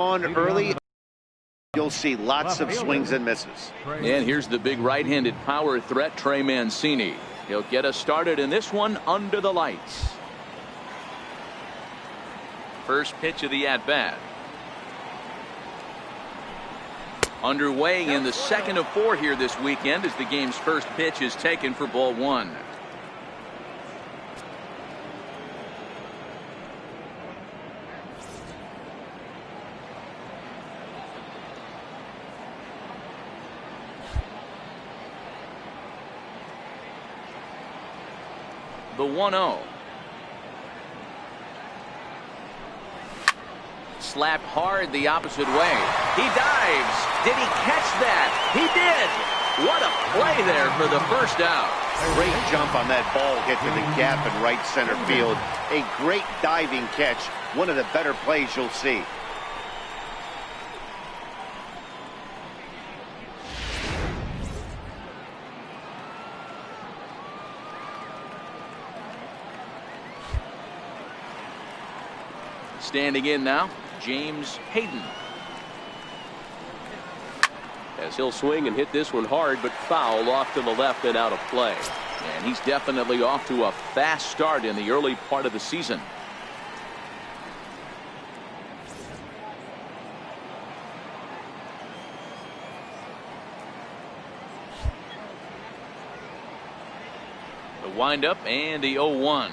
On early, you'll see lots of swings and misses. And here's the big right-handed power threat, Trey Mancini. He'll get us started in this one under the lights. First pitch of the at-bat. Underway in the second of 4 here this weekend as the game's first pitch is taken for ball 1. The 1-0. Slapped hard the opposite way. He dives. Did he catch that? He did. What a play there for the first out. Great jump on that ball hit to the gap in right center field. A great diving catch. One of the better plays you'll see. Standing in now, James Hayden. As he'll swing and hit this one hard, but foul off to the left and out of play. And he's definitely off to a fast start in the early part of the season. The windup and the 0-1.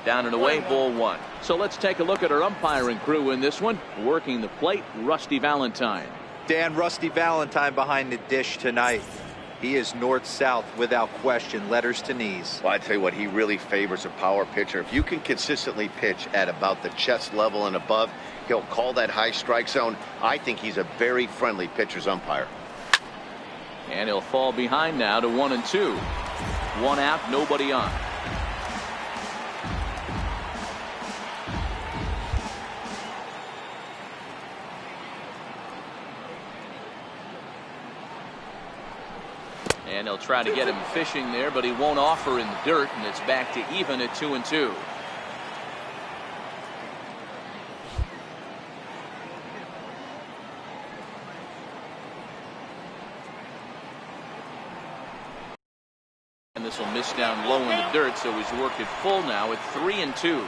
Down and away, ball 1. So let's take a look at our umpiring crew in this one. Working the plate, Rusty Valentine. Dan, Rusty Valentine behind the dish tonight. He is north-south without question, letters to knees. Well, I tell you what, he really favors a power pitcher. If you can consistently pitch at about the chest level and above, he'll call that high strike zone. I think he's a very friendly pitcher's umpire. And he'll fall behind now to 1-2. 1 out, nobody on. And he'll try to get him fishing there, but he won't offer in the dirt, and it's back to even at 2-2. And this will miss down low in the dirt, so he's worked it full now at 3-2.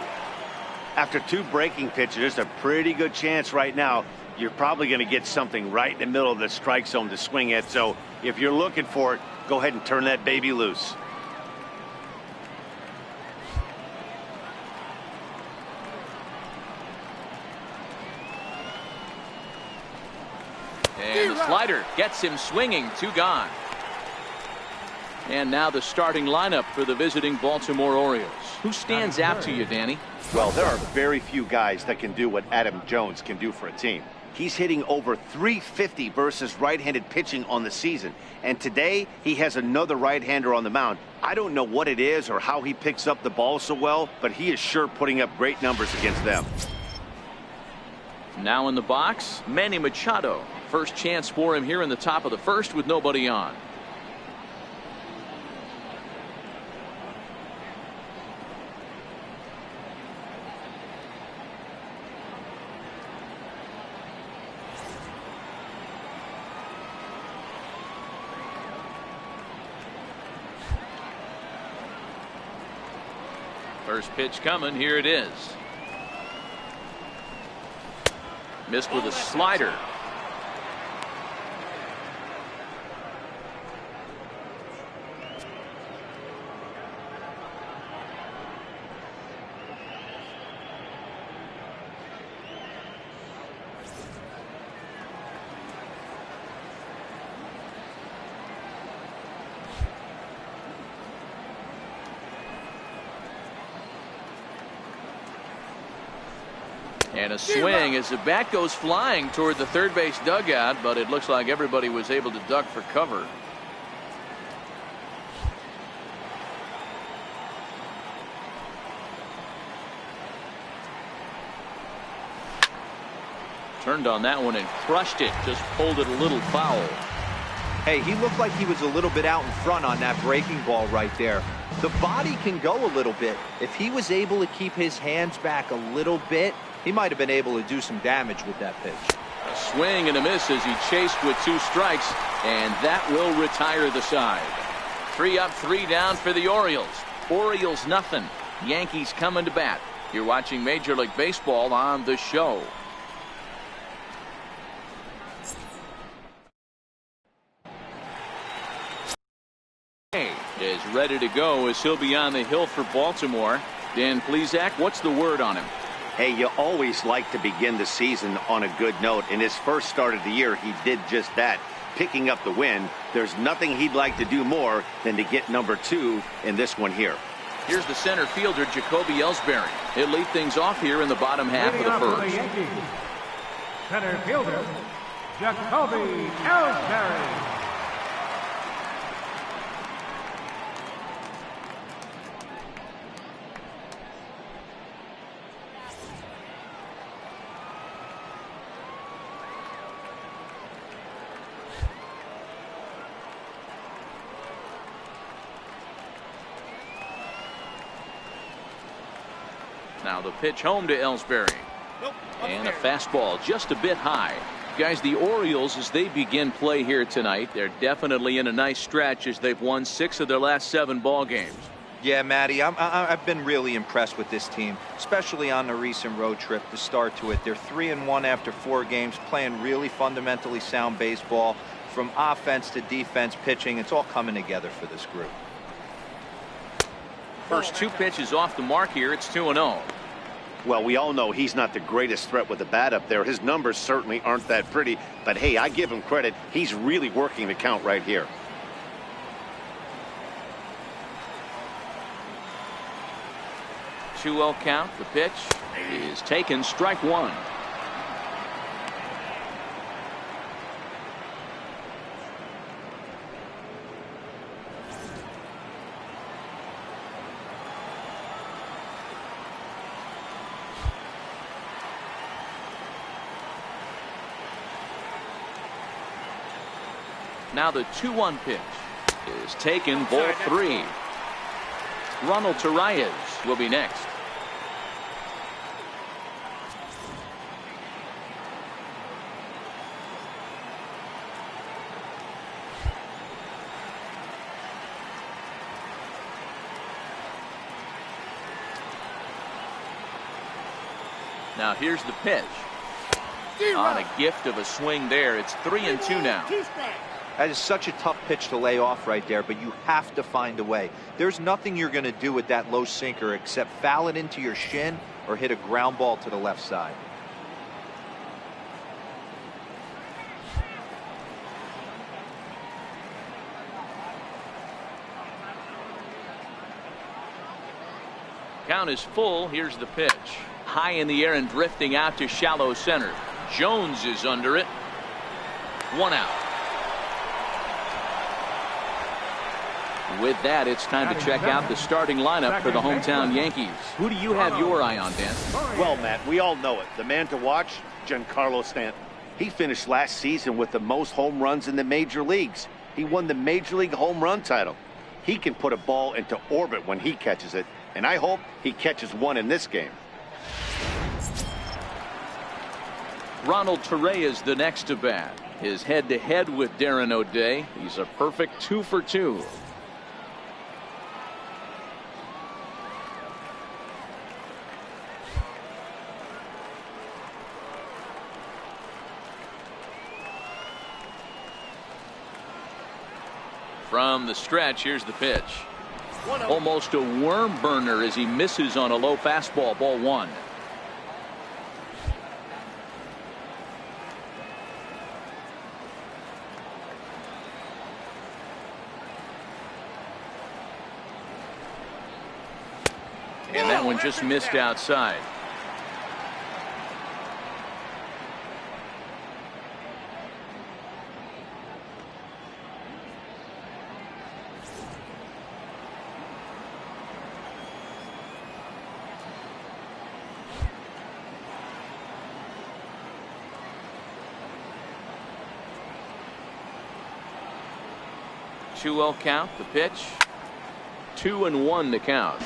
After 2 breaking pitches, there's a pretty good chance right now you're probably going to get something right in the middle of the strike zone to swing at. So if you're looking for it, go ahead and turn that baby loose. And the slider gets him swinging. 2 gone. And now the starting lineup for the visiting Baltimore Orioles. Who stands out to you, Danny? Well, there are very few guys that can do what Adam Jones can do for a team. He's hitting over .350 versus right-handed pitching on the season. And today, he has another right-hander on the mound. I don't know what it is or how he picks up the ball so well, but he is sure putting up great numbers against them. Now in the box, Manny Machado. First chance for him here in the top of the first with nobody on. First pitch coming. Here it is. Missed with a slider. And a swing as the bat goes flying toward the third base dugout, but it looks like everybody was able to duck for cover. Turned on that one and crushed it. Just pulled it a little foul. Hey, he looked like he was a little bit out in front on that breaking ball right there. The body can go a little bit. If he was able to keep his hands back a little bit, He might have been able to do some damage with that pitch. A swing and a miss as he chased with 2 strikes, and that will retire the side. 3 up, 3 down for the Orioles. Orioles nothing. Yankees coming to bat. You're watching Major League Baseball on The Show. Is ready to go as he'll be on the hill for Baltimore. Dan Plesac, what's the word on him? Hey, you always like to begin the season on a good note. In his first start of the year, he did just that, picking up the win. There's nothing he'd like to do more than to get number 2 in this one here. Here's the center fielder, Jacoby Ellsbury. He'll lead things off here in the bottom half of the first. Center fielder, Jacoby Ellsbury. Now the pitch home to Ellsbury. And a fastball just a bit high. Guys, the Orioles, as they begin play here tonight, they're definitely in a nice stretch as they've won 6 of their last 7 ball games. Yeah, Matty, I've been really impressed with this team, especially on the recent road trip, the start to it. They're 3-1 after 4 games, playing really fundamentally sound baseball. From offense to defense, pitching, it's all coming together for this group. First 2 pitches off the mark here. It's 2-0. Well, we all know he's not the greatest threat with the bat up there. His numbers certainly aren't that pretty. But, hey, I give him credit. He's really working the count right here. Two-0 count. The pitch is taken. Strike 1. Now the 2-1 pitch is taken. Ball 3. Ronald Torreyes will be next. Now here's the pitch. On a gift of a swing there. It's 3-2 now. That is such a tough pitch to lay off right there, but you have to find a way. There's nothing you're going to do with that low sinker except foul it into your shin or hit a ground ball to the left side. Count is full. Here's the pitch. High in the air and drifting out to shallow center. Jones is under it. 1 out. With that, it's time to check out the starting lineup for the hometown Yankees. Who do you have your eye on, Dan? Well, Matt, we all know it. The man to watch, Giancarlo Stanton. He finished last season with the most home runs in the major leagues. He won the Major League home run title. He can put a ball into orbit when he catches it, and I hope he catches one in this game. Ronald Torreyes the next to bat. His head-to-head with Darren O'Day. He's a perfect 2 for 2. From the stretch, here's the pitch. Almost a worm burner as he misses on a low fastball. Ball 1. And that one just missed outside. Two-0 count. The pitch. 2-1 to count.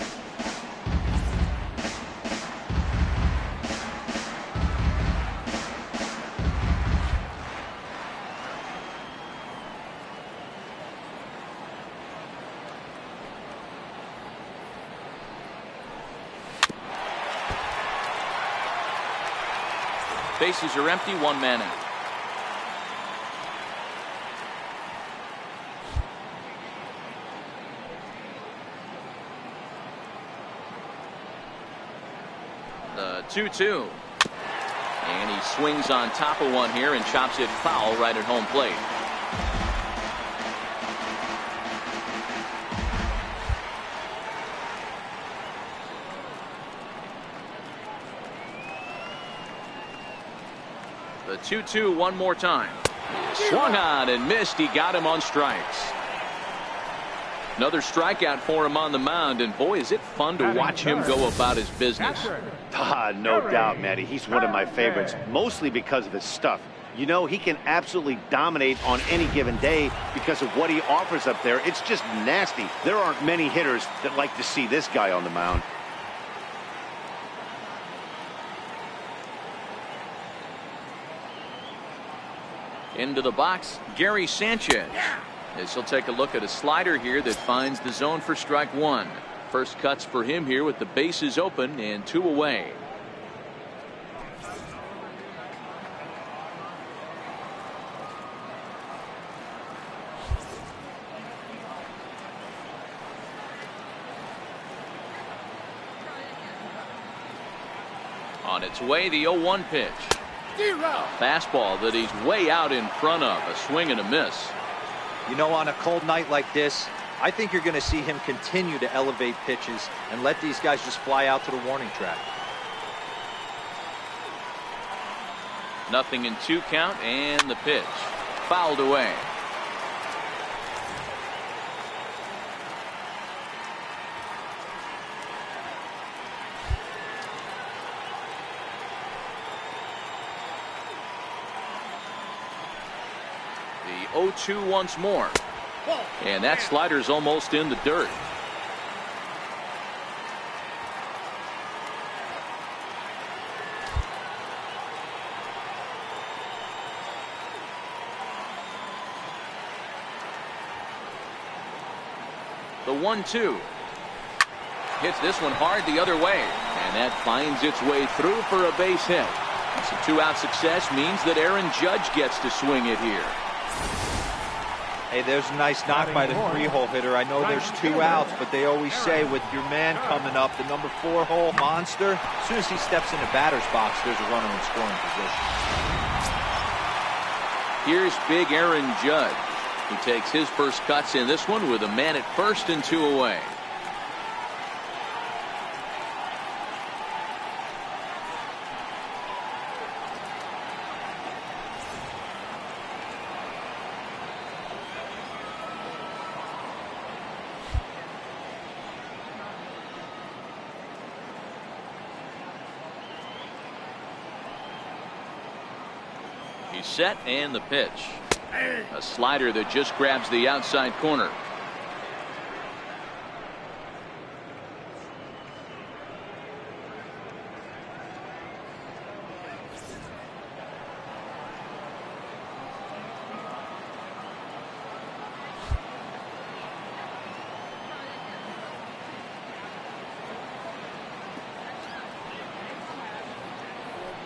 Bases are empty, one man out. The 2-2. And he swings on top of one here and chops it foul right at home plate. The 2-2 one more time. Swung on and missed. He got him on strikes. Another strikeout for him on the mound, and boy, is it fun to watch him go about his business. No doubt, Matty. He's one of my favorites, mostly because of his stuff. You know, he can absolutely dominate on any given day because of what he offers up there. It's just nasty. There aren't many hitters that like to see this guy on the mound. Into the box, Gary Sanchez. As he'll take a look at a slider here that finds the zone for strike one. First cuts for him here with the bases open and 2 away. On its way, the 0-1 pitch. A fastball that he's way out in front of. A swing and a miss. You know, on a cold night like this, I think you're going to see him continue to elevate pitches and let these guys just fly out to the warning track. 0-2 count, and the pitch fouled away. The 0-2 once more. And that slider's almost in the dirt. The 1-2. Hits this one hard the other way. And that finds its way through for a base hit. So 2-out success means that Aaron Judge gets to swing it here. Hey, there's a nice knock by the 3-hole hitter. I know there's 2 outs, but they always say with your man coming up, the number 4-hole monster, as soon as he steps in the batter's box, there's a runner in scoring position. Here's big Aaron Judge. He takes his first cuts in this one with a man at first and 2 away. He's set, and the pitch. A slider that just grabs the outside corner.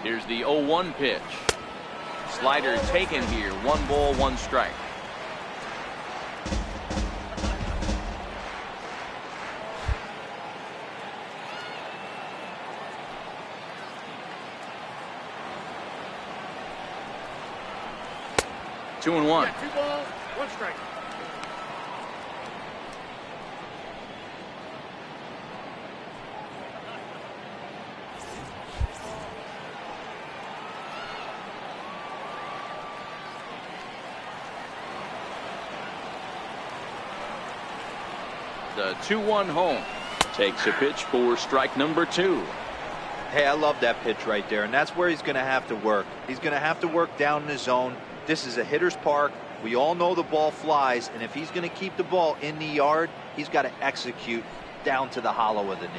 Here's the 0-1 pitch. Slider taken here. 1 ball, 1 strike. Two and one. 2 balls, 1 strike. The 2-1 home. Takes a pitch for strike number 2. Hey, I love that pitch right there, and that's where he's going to have to work. He's going to have to work down in the zone. This is a hitter's park. We all know the ball flies, and if he's going to keep the ball in the yard, he's got to execute down to the hollow of the knee.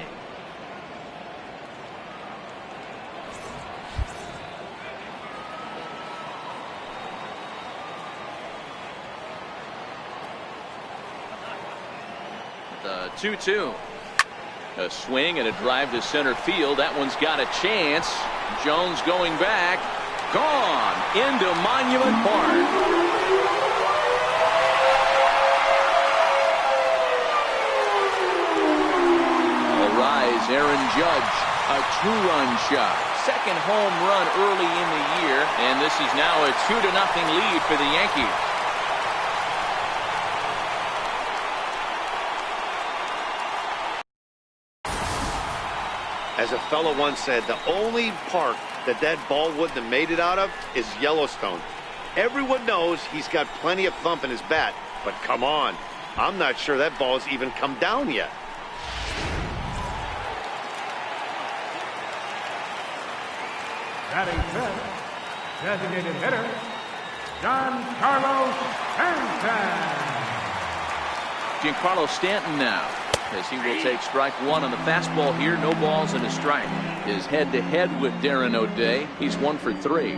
The 2-2. A swing and a drive to center field. That one's got a chance. Jones going back. Gone into Monument Park. Aaron Judge, a two-run shot. Second home run early in the year, and this is now a 2-0 lead for the Yankees. As a fellow once said, the only park that ball wouldn't have made it out of is Yellowstone. Everyone knows he's got plenty of thump in his bat, but come on, I'm not sure that ball's even come down yet. Batting fifth, designated hitter, Giancarlo Stanton. Giancarlo Stanton now, as he will take strike one on the fastball here. No balls and a strike. His head-to-head with Darren O'Day. He's 1 for 3.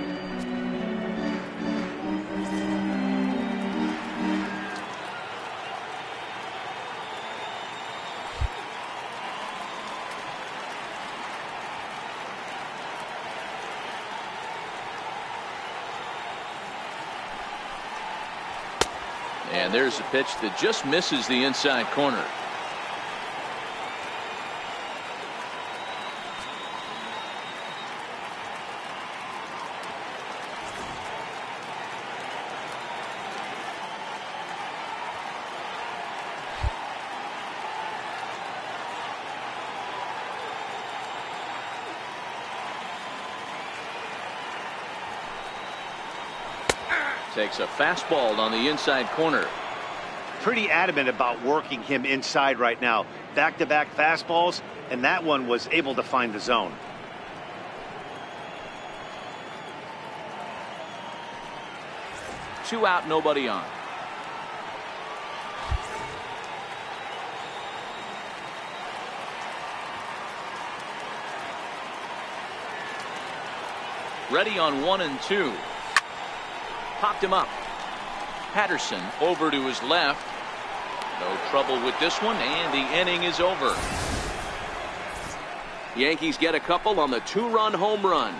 And there's a pitch that just misses the inside corner. Takes a fastball on the inside corner. Pretty adamant about working him inside right now. Back-to-back fastballs, and that one was able to find the zone. Two out, nobody on. Ready on 1 and 2. Popped him up. Patterson over to his left. No trouble with this one, and the inning is over. Yankees get a couple on the 2-run home run.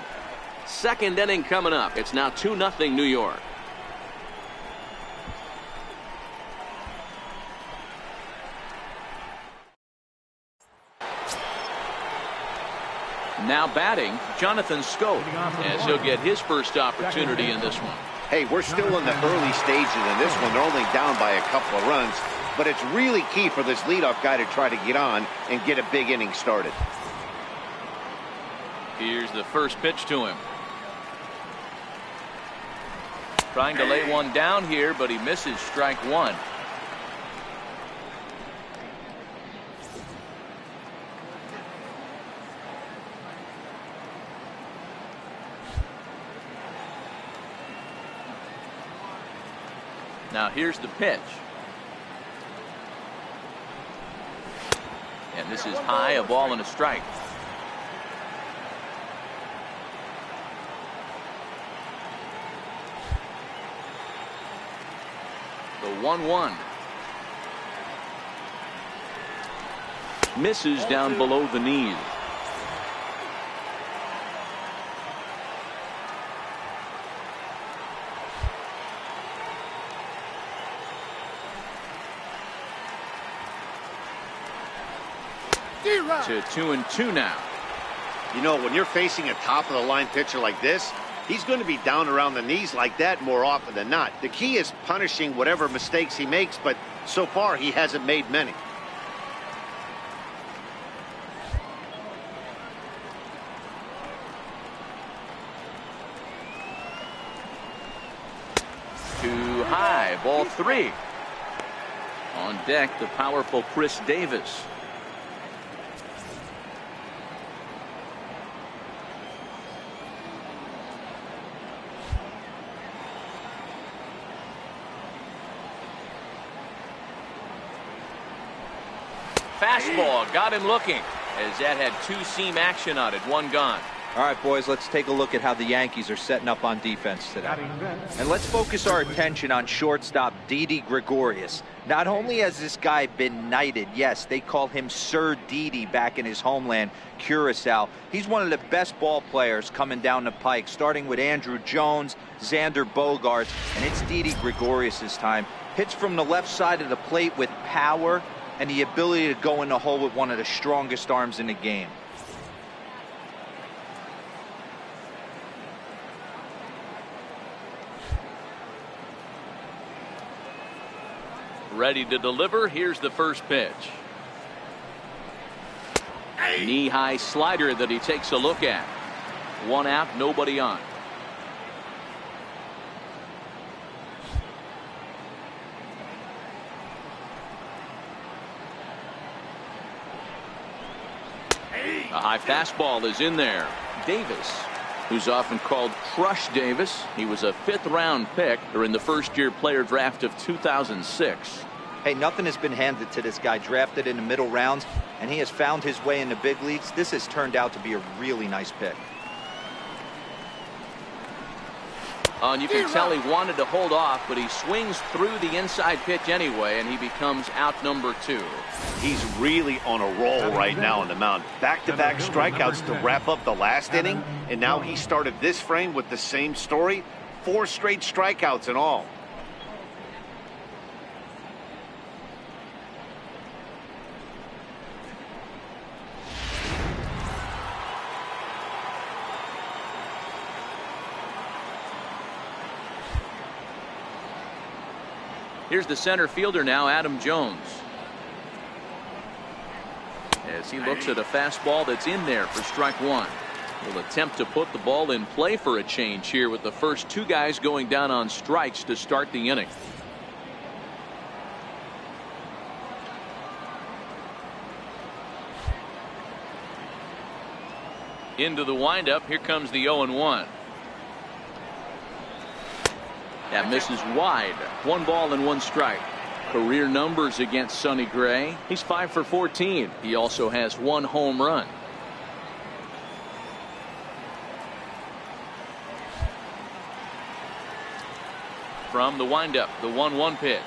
Second inning coming up. It's now 2-0 New York. Now batting, Jonathan Schoop, as he'll get his first opportunity in this one. Hey, we're still in the early stages in this one. They're only down by a couple of runs, but it's really key for this leadoff guy to try to get on and get a big inning started. Here's the first pitch to him. Trying to lay one down here, but he misses strike one. Now here's the pitch. And this is high, a ball and a strike. The 1-1. Misses down below the knees. To 2-2 now. You know, when you're facing a top-of-the-line pitcher like this, he's going to be down around the knees like that more often than not. The key is punishing whatever mistakes he makes, but so far he hasn't made many. Too high, ball 3. On deck, the powerful Chris Davis. Fastball got him looking, as that had two-seam action on it. One gone. All right, boys, let's take a look at how the Yankees are setting up on defense today. And let's focus our attention on shortstop Didi Gregorius. Not only has this guy been knighted, yes, they call him Sir Didi back in his homeland, Curacao. He's one of the best ball players coming down the pike, starting with Andruw Jones, Xander Bogaerts, and it's Didi Gregorius' time. Hits from the left side of the plate with power and the ability to go in the hole with one of the strongest arms in the game. Ready to deliver. Here's the first pitch. Knee-high slider that he takes a look at. 1 out, nobody on. A high fastball is in there. Davis, who's often called Crush Davis. He was a 5th-round pick during the first-year player draft of 2006. Hey, nothing has been handed to this guy. Drafted in the middle rounds, and he has found his way in the big leagues. This has turned out to be a really nice pick. And you can tell he wanted to hold off, but he swings through the inside pitch anyway, and he becomes out number 2. He's really on a roll right now on the mound. Back-to-back strikeouts to wrap up the last inning, and now he started this frame with the same story. 4 straight strikeouts in all. Here's the center fielder now, Adam Jones. As he looks at a fastball that's in there for strike 1. Will attempt to put the ball in play for a change here with the first 2 guys going down on strikes to start the inning. Into the windup. Here comes the 0-1. That misses wide. 1 ball and 1 strike. Career numbers against Sonny Gray. He's 5 for 14. He also has 1 home run. From the windup, the 1-1 pitch.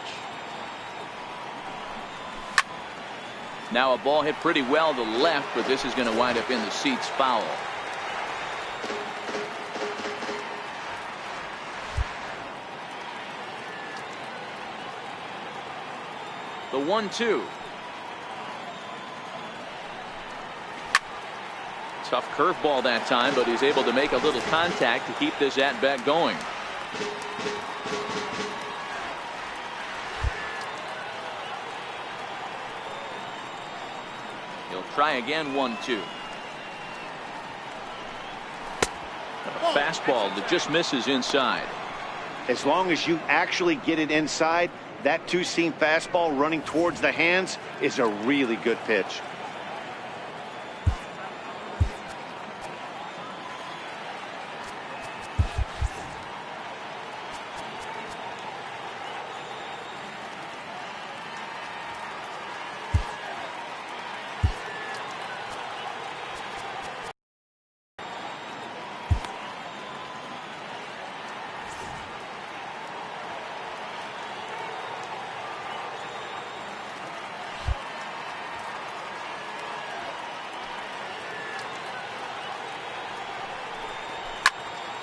Now a ball hit pretty well to left, but this is going to wind up in the seats, foul. The 1-2. Tough curveball that time, but he's able to make a little contact to keep this at-bat going. He'll try again. 1-2. A fastball that just misses inside. As long as you actually get it inside, that 2-seam fastball running towards the hands is a really good pitch.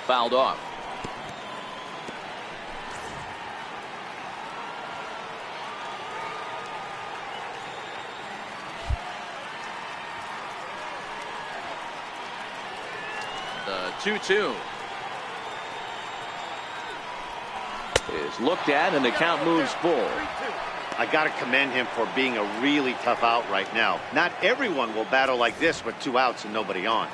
Fouled off. The 2-2 is looked at, and the count moves full. I got to commend him for being a really tough out right now. Not everyone will battle like this with 2 outs and nobody on.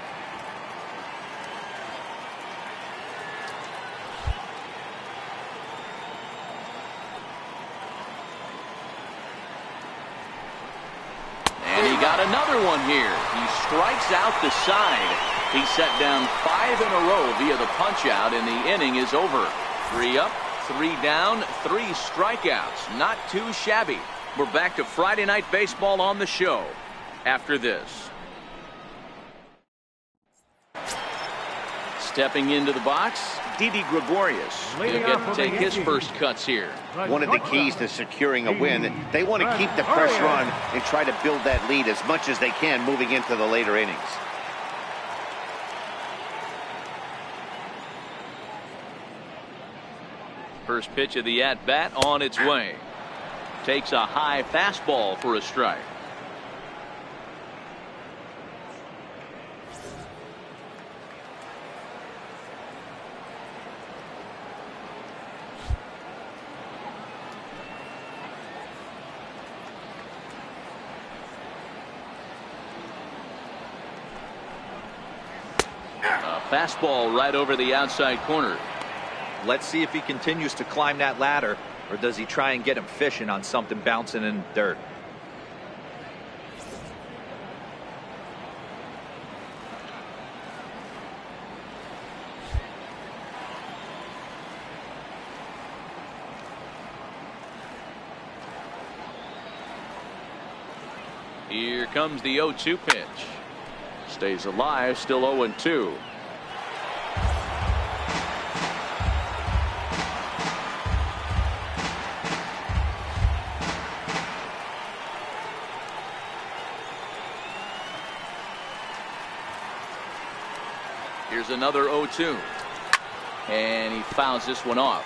Another one here. He strikes out the side. He's set down 5 in a row via the punch out, and the inning is over. 3 up, 3 down, 3 strikeouts. Not too shabby. We're back to Friday Night Baseball on the show after this. Stepping into the box, Didi Gregorius. He'll get to take his first cuts here. One of the keys to securing a win, they want to keep the pressure on and try to build that lead as much as they can moving into the later innings. First pitch of the at-bat on its way. Takes a high fastball for a strike. A fastball right over the outside corner. Let's see if he continues to climb that ladder, or does he try and get him fishing on something bouncing in the dirt. Here comes the 0-2 pitch. Stays alive, still 0-2. Here's another 0-2. And he fouls this one off.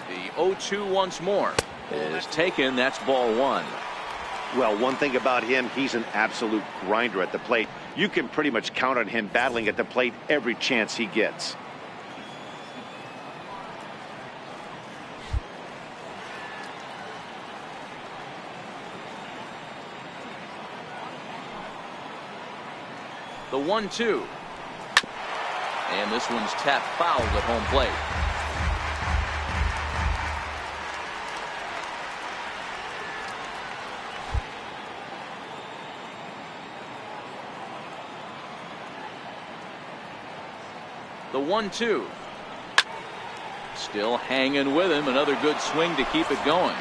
The 0-2 once more is taken. That's ball one. Well, one thing about him, he's an absolute grinder at the plate. You can pretty much count on him battling at the plate every chance he gets. The 1-2. And this one's tapped foul at home plate. The 1-2. Still hanging with him. Another good swing to keep it going.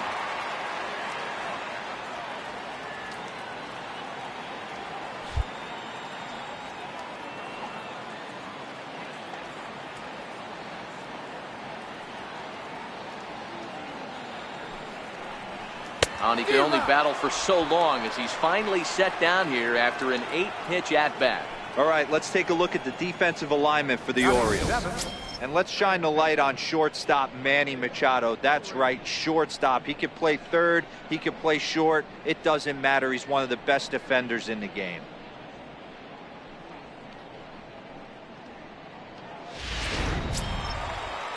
And he could only battle for so long as he's finally set down here after an 8-pitch at-bat. All right, let's take a look at the defensive alignment for the Orioles. And let's shine the light on shortstop Manny Machado. That's right, shortstop. He can play third, he can play short. It doesn't matter. He's one of the best defenders in the game.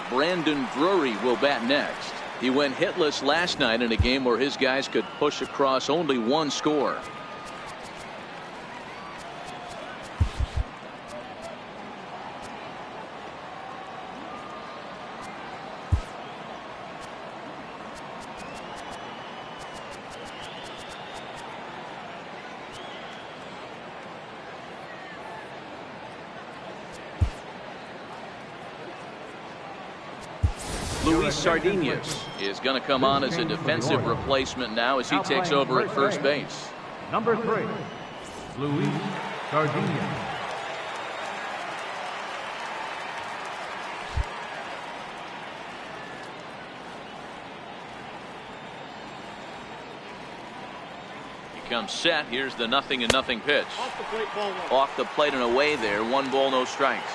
Brandon Drury will bat next. He went hitless last night in a game where his guys could push across only one score. Luis Sardinas is going to come on as a defensive replacement now as he takes over at first base. Number 3, Luis Sardinas. He comes set. Here's the 0-0 pitch. Off the plate, ball one. Off the plate and away there. 1 ball, no strikes.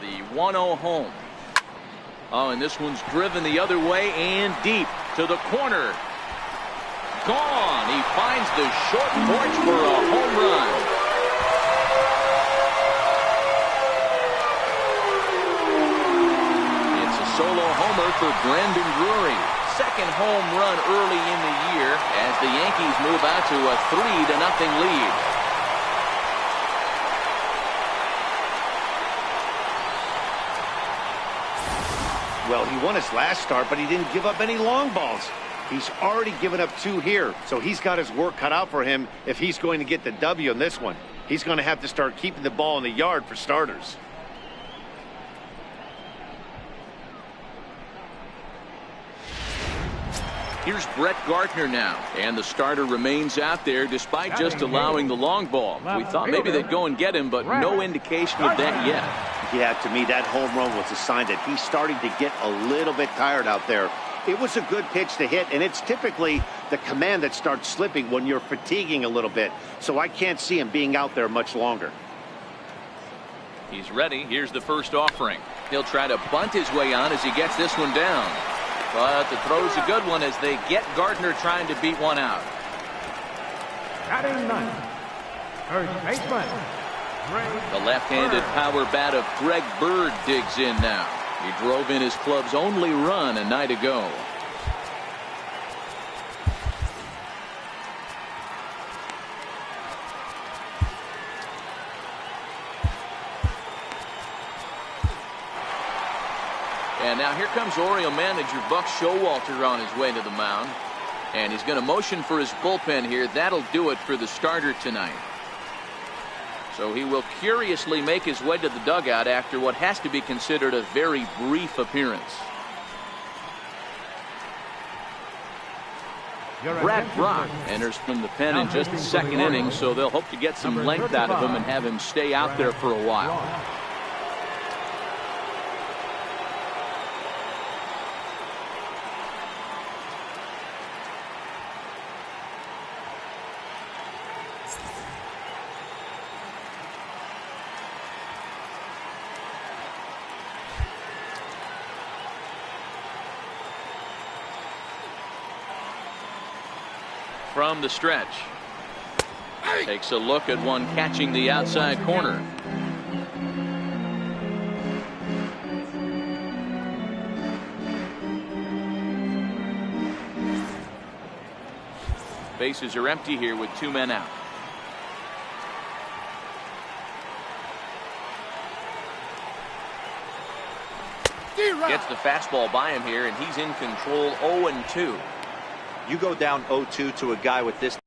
The 1-0 home. Oh, and this one's driven the other way and deep to the corner. Gone. He finds the short porch for a home run. It's a solo homer for Brandon Drury. Second home run early in the year as the Yankees move out to a 3-0 lead. Well, he won his last start, but he didn't give up any long balls. He's already given up 2 here, so he's got his work cut out for him if he's going to get the W in this one. He's going to have to start keeping the ball in the yard for starters. Here's Brett Gardner now, and the starter remains out there despite just allowing the long ball. We thought maybe they'd go and get him, but no indication of that yet. Yeah, to me, that home run was a sign that he's starting to get a little bit tired out there. It was a good pitch to hit, and it's typically the command that starts slipping when you're fatiguing a little bit. So I can't see him being out there much longer. He's ready. Here's the first offering. He'll try to bunt his way on as he gets this one down. But the throw's a good one as they get Gardner trying to beat one out. Batting ninth, third baseman, The left-handed power bat of Greg Bird digs in now. He drove in his club's only run a night ago. And now here comes Oriole manager Buck Showalter on his way to the mound. And he's going to motion for his bullpen here. That'll do it for the starter tonight. So he will curiously make his way to the dugout after what has to be considered a very brief appearance. Brad Brock enters from the pen in just the second inning, so they'll hope to get some length out of him and have him stay out there for a while. From the stretch. Takes a look at one catching the outside corner. Bases are empty here with 2 men out. Gets the fastball by him here, and he's in control 0-2. You go down 0-2 to a guy with this,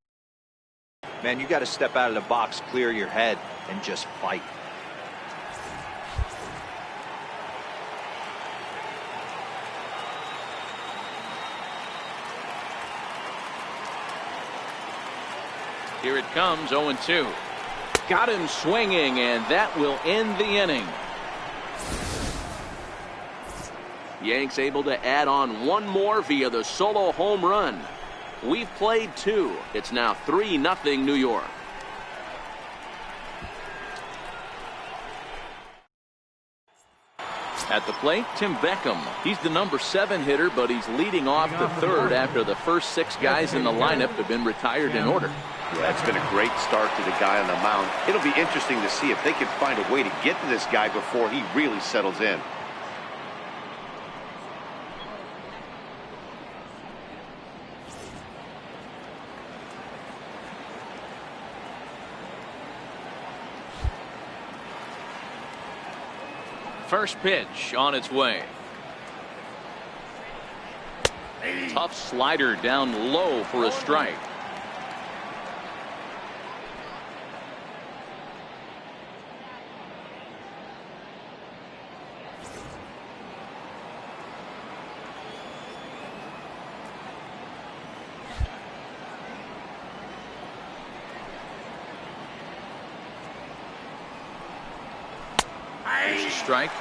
man, you got to step out of the box, clear your head, and just fight. Here it comes, 0-2. Got him swinging, and that will end the inning. Yanks able to add on one more via the solo home run. We've played 2. It's now 3-0 New York. At the plate, Tim Beckham. He's the number 7 hitter, but he's leading off the third after the first 6 guys in the lineup have been retired in order. Yeah, it's been a great start to the guy on the mound. It'll be interesting to see if they can find a way to get to this guy before he really settles in. First pitch on its way. Tough slider down low for a strike. There's a strike.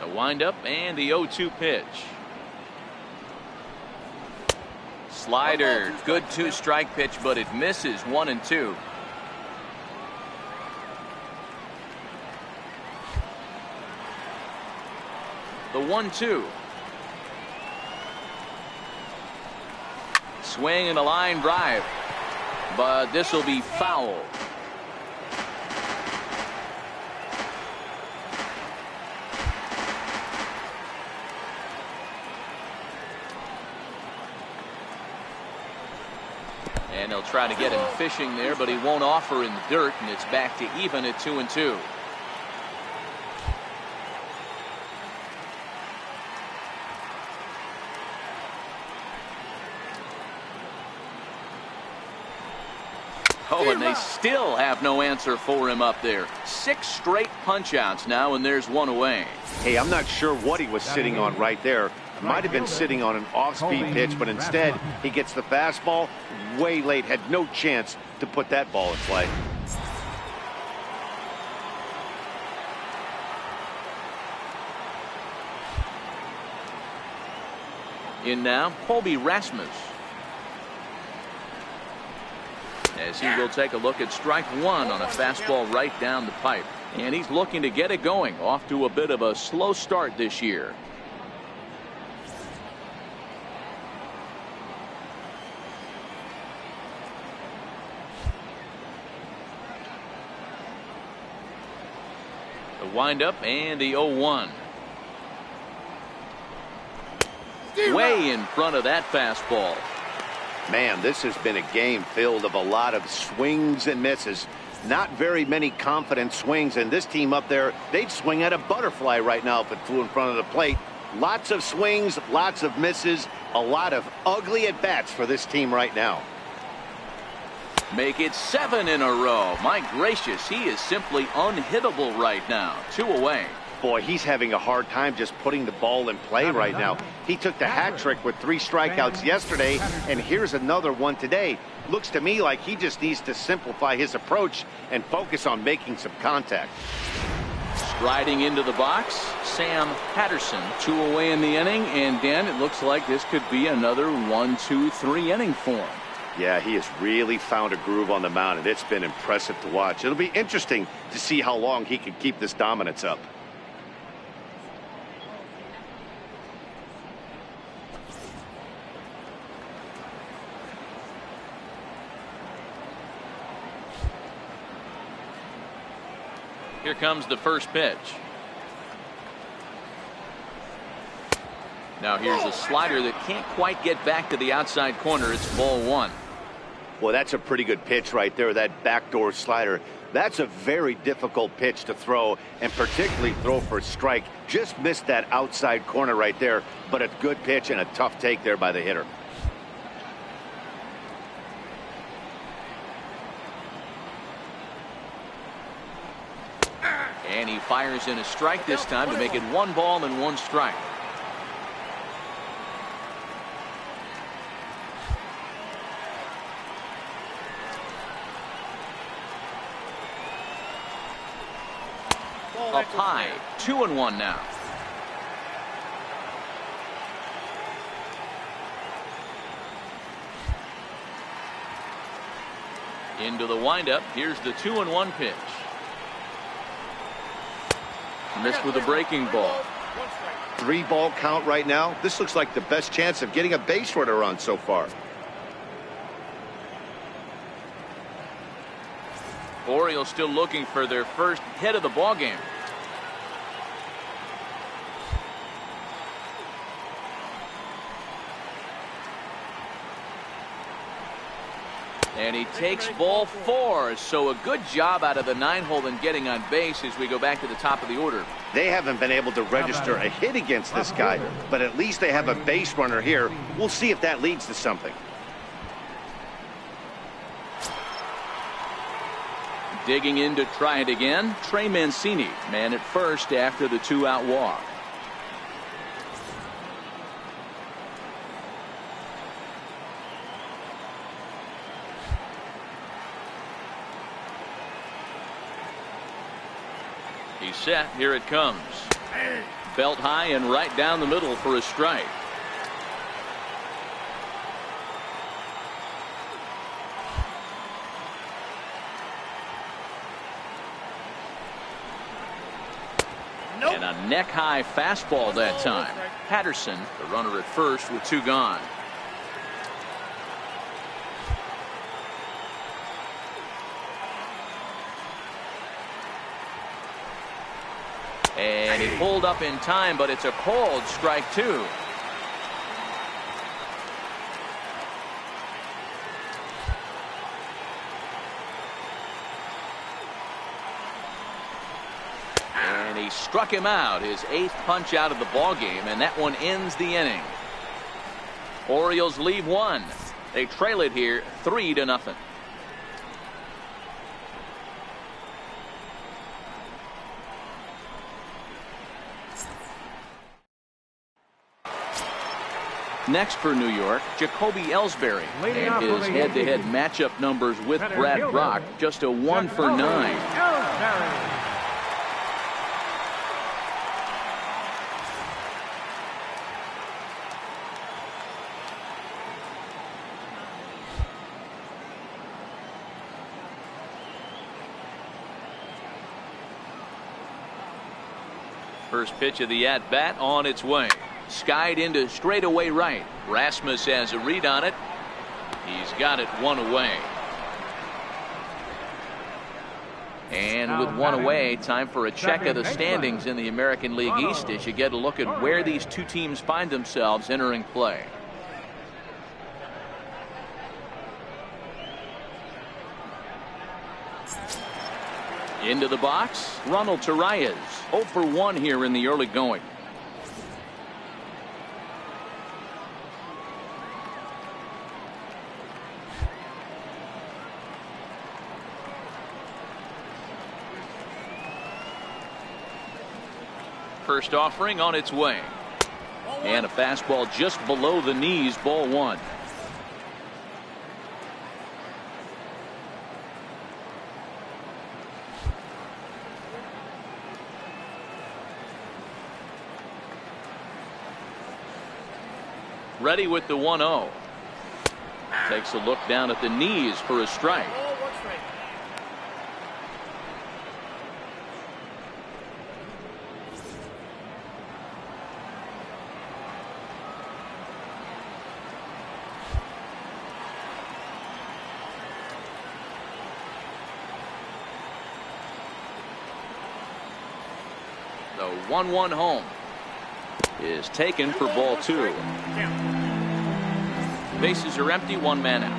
The windup and the 0-2 pitch. Slider, good 2-strike pitch, but it misses 1-2. The 1-2. Swing and a line drive, but this will be foul. And they'll try to get him fishing there, but he won't offer in the dirt, and it's back to even at 2-2. Oh, and they still have no answer for him up there. 6 straight punch-outs now, and there's one away. Hey, I'm not sure what he was sitting on right there. Might have been sitting on an off-speed pitch, but instead he gets the fastball way late. Had no chance to put that ball in play. In now, Colby Rasmus. As he will take a look at strike one on a fastball right down the pipe. And he's looking to get it going. Off to a bit of a slow start this year. The windup and the 0-1. Way in front of that fastball. Man, this has been a game filled of a lot of swings and misses. Not very many confident swings, and this team up there, they'd swing at a butterfly right now if it flew in front of the plate. Lots of swings, lots of misses, a lot of ugly at-bats for this team right now. Make it 7 in a row. My gracious, he is simply unhittable right now. 2 away. Boy, he's having a hard time just putting the ball in play right now. He took the hat trick with 3 strikeouts yesterday, and here's another one today. Looks to me like he just needs to simplify his approach and focus on making some contact. Striding into the box, Sam Patterson. 2 away in the inning, and Dan, it looks like this could be another 1-2-3 inning for him. Yeah, he has really found a groove on the mound, and it's been impressive to watch. It'll be interesting to see how long he can keep this dominance up. Here comes the first pitch. Now here's a slider that can't quite get back to the outside corner. It's ball 1. Well, that's a pretty good pitch right there, that backdoor slider. That's a very difficult pitch to throw, and particularly throw for a strike. Just missed that outside corner right there, but a good pitch and a tough take there by the hitter. And he fires in a strike this time to make it 1 ball and 1 strike. Up high, 2-1 now. Into the windup. Here's the 2-1 pitch. Missed with a breaking ball. 3-ball count right now. This looks like the best chance of getting a base runner on so far. Orioles still looking for their first hit of the ball game. And he takes ball 4. So a good job out of the 9-hole in getting on base as we go back to the top of the order. They haven't been able to register a hit against this guy, but at least they have a base runner here. We'll see if that leads to something. Digging in to try it again, Trey Mancini, man at first after the 2-out walk. He's set. Here it comes. Belt high and right down the middle for a strike. And a neck-high fastball that time. Patterson, the runner at first with 2 gone. And he pulled up in time, but it's a called strike 2. And he struck him out, his 8th punch out of the ball game, and that one ends the inning. Orioles leave one. They trail it here 3-0. Next for New York, Jacoby Ellsbury. And his head-to-head matchup numbers with Brad Brach, just a 1 for 9. First pitch of the at-bat on its way. Skied into straightaway right. Rasmus has a read on it. He's got it 1 away. And with 1 away, time for a check of the standings in the American League East as you get a look at where these two teams find themselves entering play. Into the box, Ronald Torreyes, 0 for 1 here in the early going. First offering on its way. And a fastball just below the knees, ball 1. Ready with the 1-0. Takes a look down at the knees for a strike. The 1-1 home is taken for ball 2. Bases are empty, 1 man out.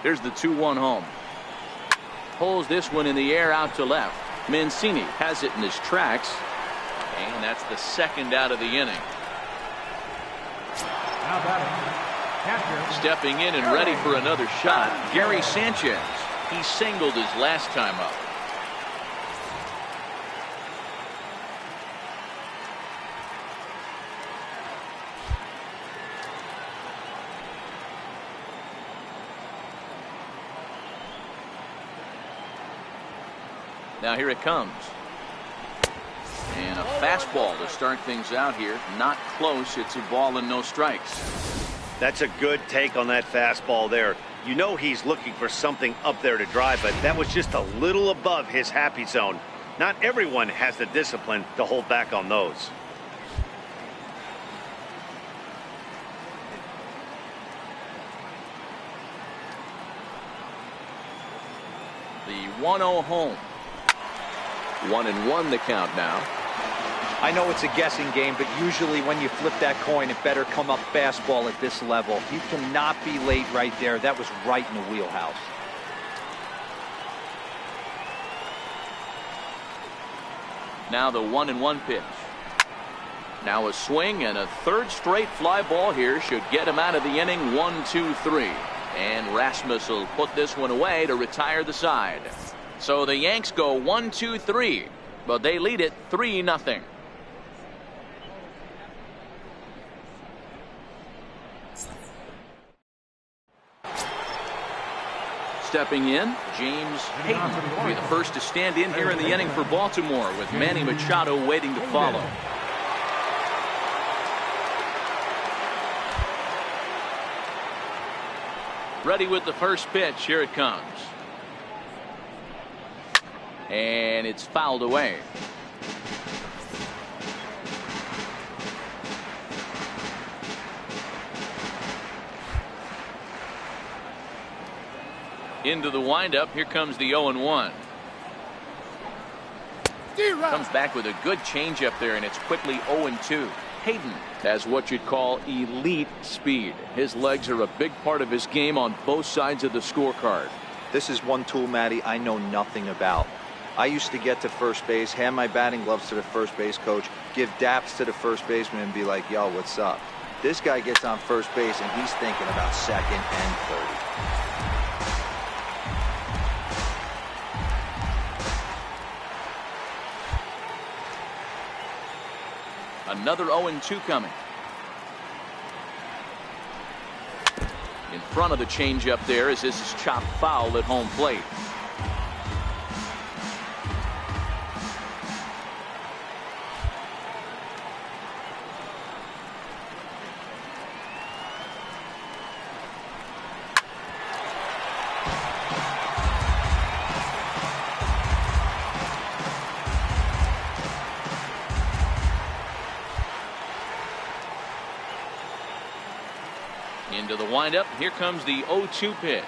Here's the 2-1 home. Pulls this one in the air out to left. Mancini has it in his tracks. And that's the 2nd out of the inning. Stepping in and ready for another shot, Gary Sanchez. He singled his last time up. Now here it comes. And a fastball to start things out here. Not close. It's a ball and no strikes. That's a good take on that fastball there. You know he's looking for something up there to drive, but that was just a little above his happy zone. Not everyone has the discipline to hold back on those. The 1-0 home. 1-1 the count now. I know it's a guessing game, but usually when you flip that coin, it better come up fastball at this level. You cannot be late right there. That was right in the wheelhouse. Now the 1-1 pitch. Now a swing and a 3rd straight fly ball here should get him out of the inning. 1-2-3. And Rasmus will put this one away to retire the side. So the Yanks go 1-2-3, but they lead it 3-0. Stepping in, James Hayden will be the first to stand in here in the inning for Baltimore, with Manny Machado waiting to follow. Ready with the first pitch. Here it comes. And it's fouled away. Into the windup. Here comes the 0-1. Comes back with a good changeup there, and it's quickly 0-2. Hayden has what you'd call elite speed. His legs are a big part of his game on both sides of the scorecard. This is one tool, Matty, I know nothing about. I used to get to first base, hand my batting gloves to the first base coach, give daps to the first baseman and be like, yo, what's up? This guy gets on first base and he's thinking about second and third. Another 0-2 coming. In front of the changeup there as this is chopped foul at home plate. Into the windup. Here comes the 0-2 pitch.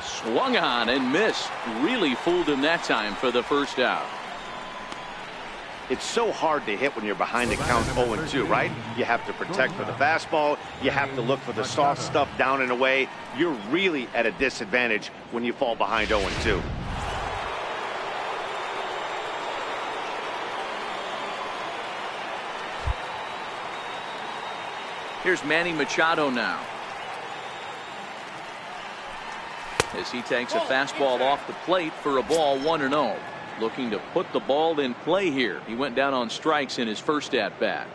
Swung on and missed. Really fooled him that time for the first out. It's so hard to hit when you're behind the count 0-2, right? You have to protect for the fastball. You have to look for the soft stuff down and away. You're really at a disadvantage when you fall behind 0-2. Here's Manny Machado now. As he takes a fastball off the plate for a ball 1-0. Looking to put the ball in play here. He went down on strikes in his first at bat.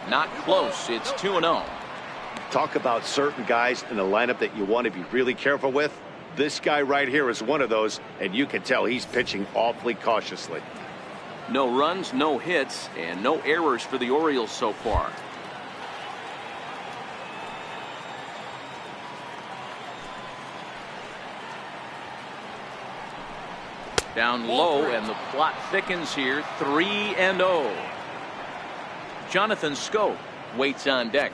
Not close. It's 2-0. Talk about certain guys in the lineup that you want to be really careful with. This guy right here is one of those, and you can tell he's pitching awfully cautiously. No runs, no hits, and no errors for the Orioles so far. Down low, and the plot thickens here. 3-0. Jonathan Schoop waits on deck.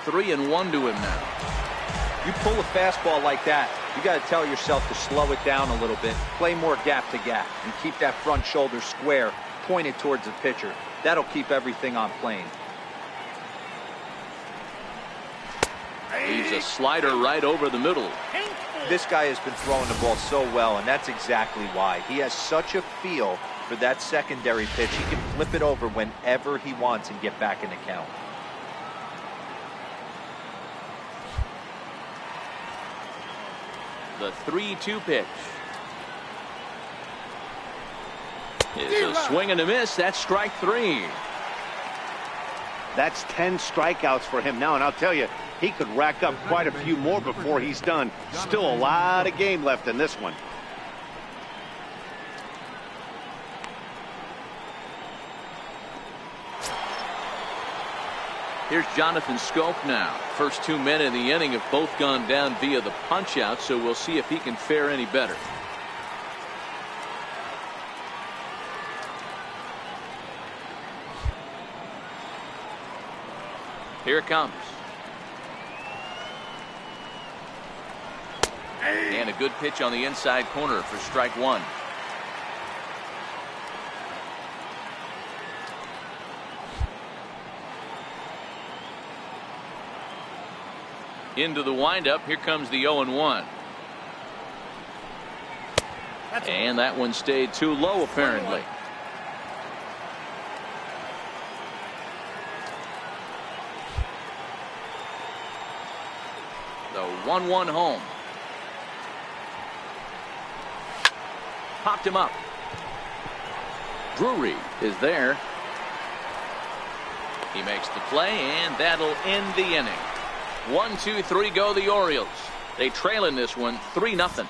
Three and one to him now. You pull a fastball like that, you got to tell yourself to slow it down a little bit, play more gap to gap, and keep that front shoulder square, pointed towards the pitcher. That'll keep everything on plane. Leaves a slider right over the middle. This guy has been throwing the ball so well, and that's exactly why. He has such a feel for that secondary pitch. He can flip it over whenever he wants and get back in the count. The 3-2 pitch. Is a swing and a miss. That's strike three. That's 10 strikeouts for him now, and I'll tell you, he could rack up quite a few more before he's done. Still a lot of game left in this one. Here's Jonathan Schoop now. First 2 men in the inning have both gone down via the punch out, so we'll see if he can fare any better. Here it comes. And a good pitch on the inside corner for strike one. Into the windup. Here comes the 0-1. And that one stayed too low, apparently. The 1-1 home. Popped him up. Drury is there. He makes the play, and that'll end the inning. 1, 2, 3 go the Orioles. They trail in this one 3-0.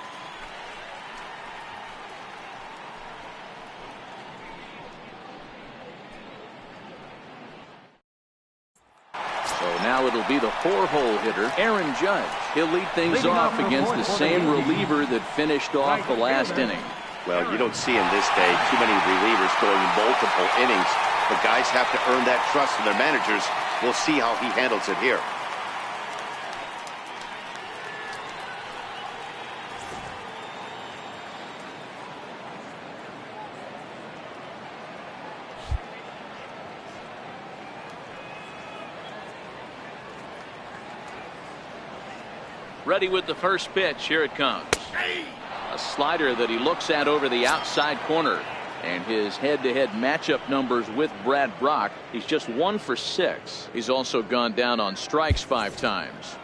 Now it'll be the 4-hole hitter, Aaron Judge. He'll lead things off against the same reliever that finished off the last inning. Well, you don't see in this day too many relievers going multiple innings. But guys have to earn that trust from their managers. We'll see how he handles it here. Ready with the first pitch. Here it comes. A slider that he looks at over the outside corner. And his head-to-head matchup numbers with Brad Brach, he's just 1 for 6. He's also gone down on strikes 5 times.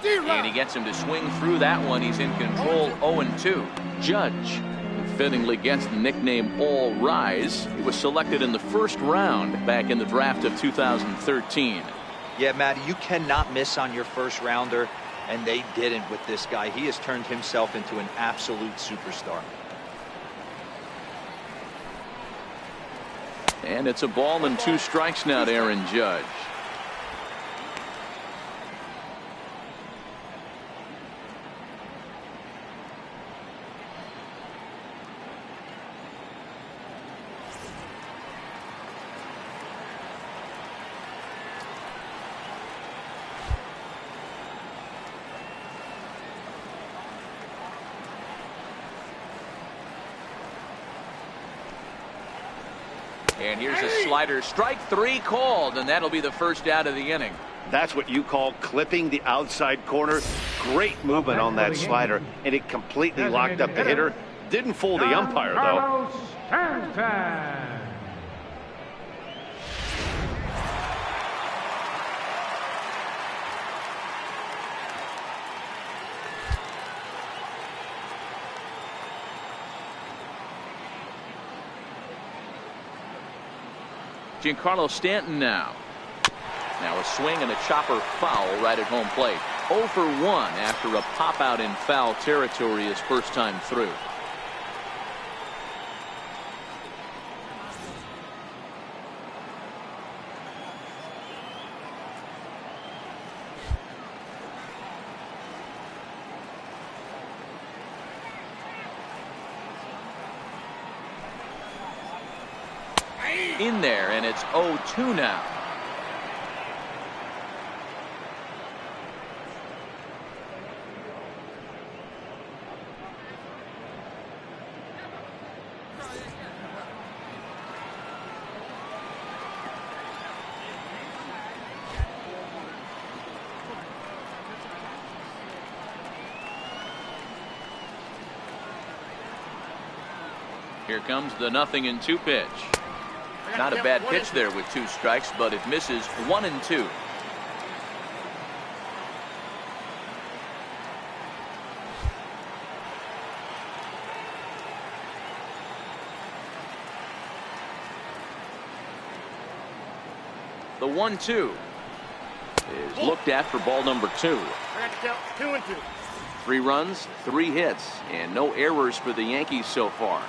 And he gets him to swing through that one. He's in control. 0-2. Judge fittingly gets the nickname All Rise. He was selected in the first round back in the draft of 2013. Yeah, Matty, you cannot miss on your first rounder, and they didn't with this guy. He has turned himself into an absolute superstar. And it's a ball and 2 strikes now to Aaron Judge. And here's a slider. Strike 3 called, and that'll be the first out of the inning. That's what you call clipping the outside corner. Great movement on that slider, and it completely locked up the hitter. Didn't fool the umpire, though. Giancarlo Stanton now. Now a swing and a chopper foul right at home plate. 0 for 1 after a pop out in foul territory his first time through. In there, and it's 0-2 now. Here comes the 0-2 pitch. Not a bad pitch there with 2 strikes, but it misses. 1-2. The 1-2 is looked at for ball number 2. 2-2. 3 runs, 3 hits, and no errors for the Yankees so far.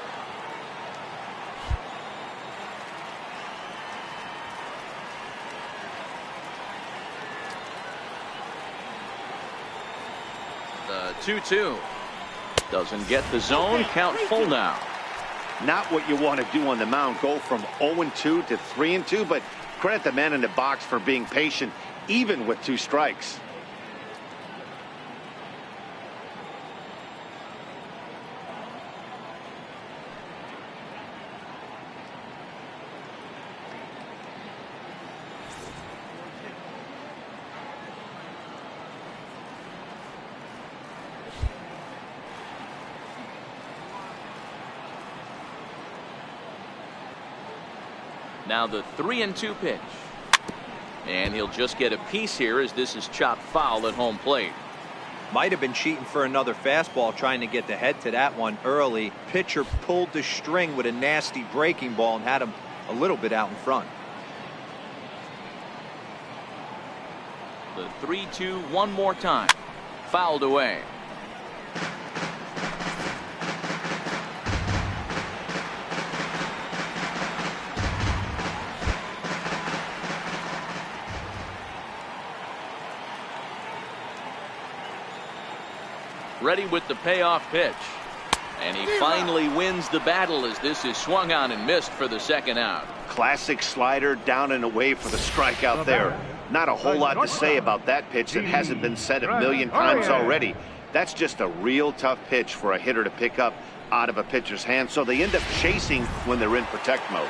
The 2-2 doesn't get the zone. Count full now. Not what you want to do on the mound. Go from 0-2 to 3-2, but credit the man in the box for being patient, even with 2 strikes. Now the 3-2 pitch. And he'll just get a piece here as this is chopped foul at home plate. Might have been cheating for another fastball, trying to get the head to that one early. Pitcher pulled the string with a nasty breaking ball and had him a little bit out in front. The 3-2 one more time. Fouled away. Ready with the payoff pitch. And he finally wins the battle as this is swung on and missed for the second out. Classic slider down and away for the strikeout there. Not a whole lot to say about that pitch that hasn't been said a million times already. That's just a real tough pitch for a hitter to pick up out of a pitcher's hand, so they end up chasing when they're in protect mode.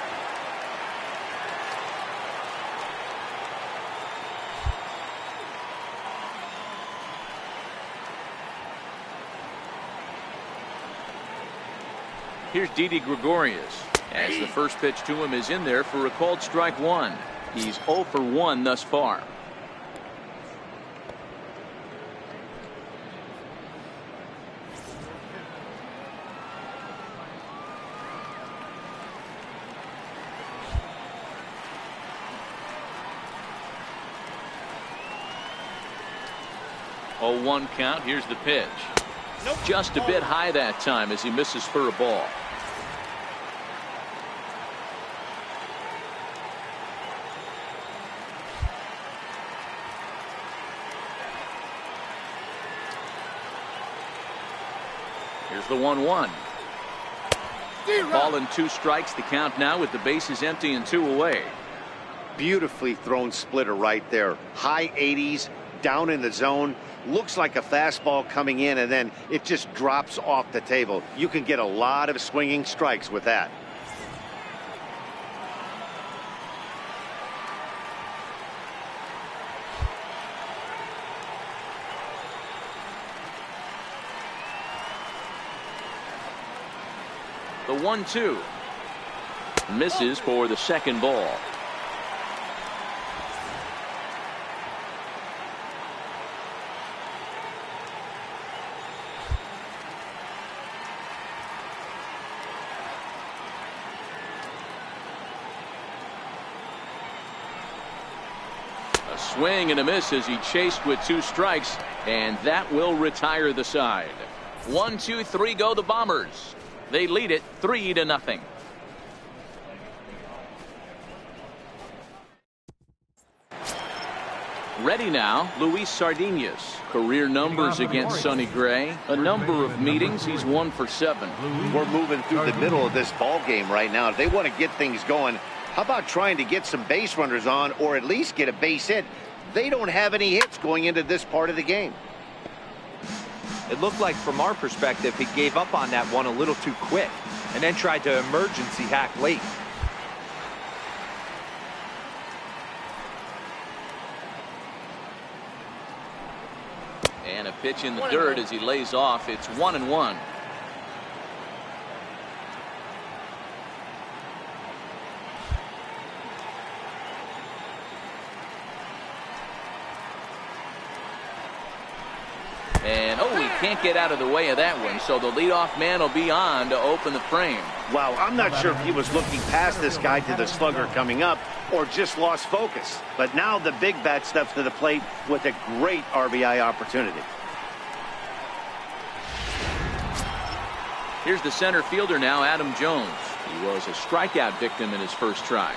Here's Didi Gregorius as the first pitch to him is in there for a called strike one. He's 0 for 1 thus far. Oh, 1 count. Here's the pitch. Just a bit high that time as he misses for a ball. Here's the 1-1. Ball and 2 strikes. The count now with the bases empty and 2 away. Beautifully thrown splitter right there. High 80s, down in the zone. Looks like a fastball coming in, and then it just drops off the table. You can get a lot of swinging strikes with that. The 1-2 misses for the second ball. A swing and a miss as he chased with 2 strikes, and that will retire the side. 1, 2, 3 go the Bombers. They lead it 3-0. Ready now, Luis Sardinas. Career numbers against Sonny Gray. A number of meetings. He's 1 for 7. We're moving through the middle of this ball game right now. If they want to get things going, how about trying to get some base runners on or at least get a base hit? They don't have any hits going into this part of the game. It looked like from our perspective he gave up on that one a little too quick and then tried to emergency hack late. And a pitch in the dirt as he lays off. It's 1-1. And oh, he can't get out of the way of that one, so the leadoff man will be on to open the frame. Wow, I'm not sure if he was looking past this guy to the slugger coming up or just lost focus. But now the big bat steps to the plate with a great RBI opportunity. Here's the center fielder now, Adam Jones. He was a strikeout victim in his first try.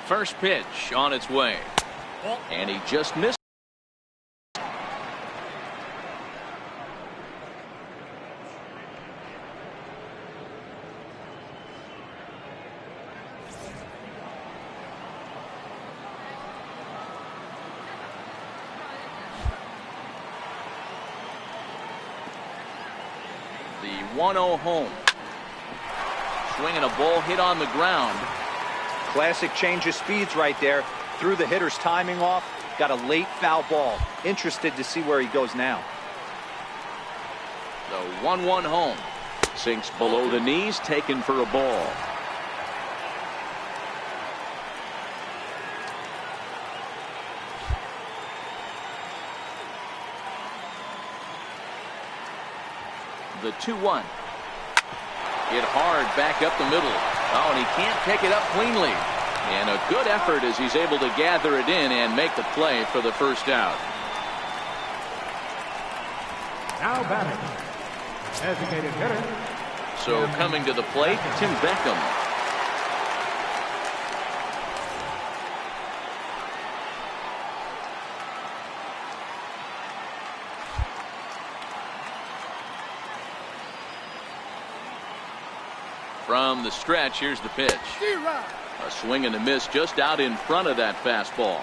First pitch on its way. And he just missed. The 1-0 home. Swinging a ball hit on the ground. Classic change of speeds right there. Threw the hitter's timing off. Got a late foul ball. Interested to see where he goes now. The 1-1 home. Sinks below the knees, taken for a ball. The 2-1. Hit hard back up the middle. Oh, and he can't pick it up cleanly. And a good effort as he's able to gather it in and make the play for the first out. Now batting, designated hitter. So coming to the plate, Tim Beckham. From the stretch, here's the pitch. A swing and a miss just out in front of that fastball.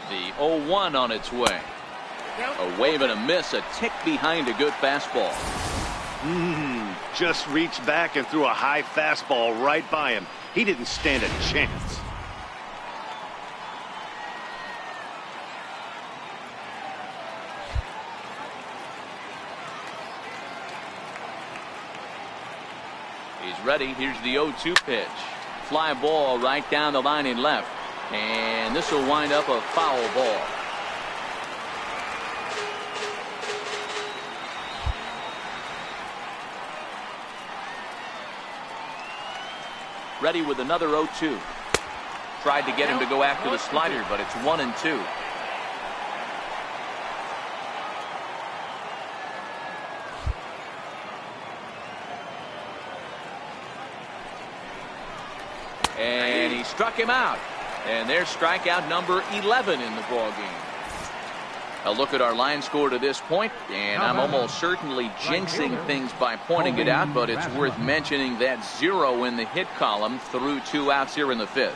The 0-1 on its way. A wave and a miss, a tick behind a good fastball. Just reached back and threw a high fastball right by him. He didn't stand a chance. He's ready. Here's the 0-2 pitch. Fly ball right down the line in left. And this will wind up a foul ball. Ready with another 0-2. Tried to get him to go after the slider, but it's 1-2. And he struck him out. And there's strikeout number 11 in the ball game. A look at our line score to this point, and I'm almost certainly jinxing things by pointing it out, but it's worth mentioning that 0 in the hit column through 2 outs here in the 5th.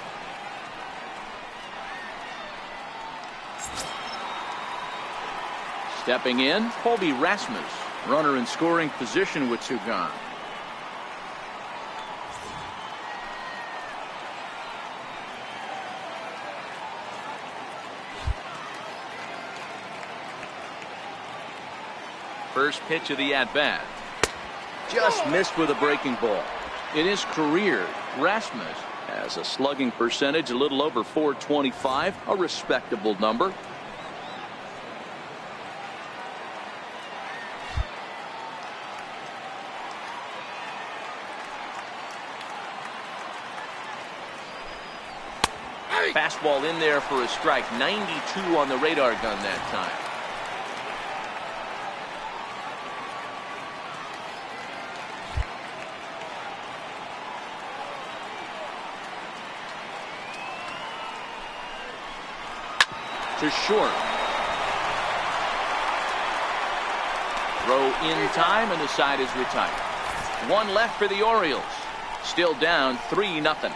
Stepping in, Colby Rasmus, runner in scoring position with 2 gone. First pitch of the at-bat. Just missed with a breaking ball. In his career, Rasmus has a slugging percentage a little over .425, a respectable number. Fastball in there for a strike. 92 on the radar gun that time. To short. Throw in time and the side is retired. 1 left for the Orioles. Still down 3-0.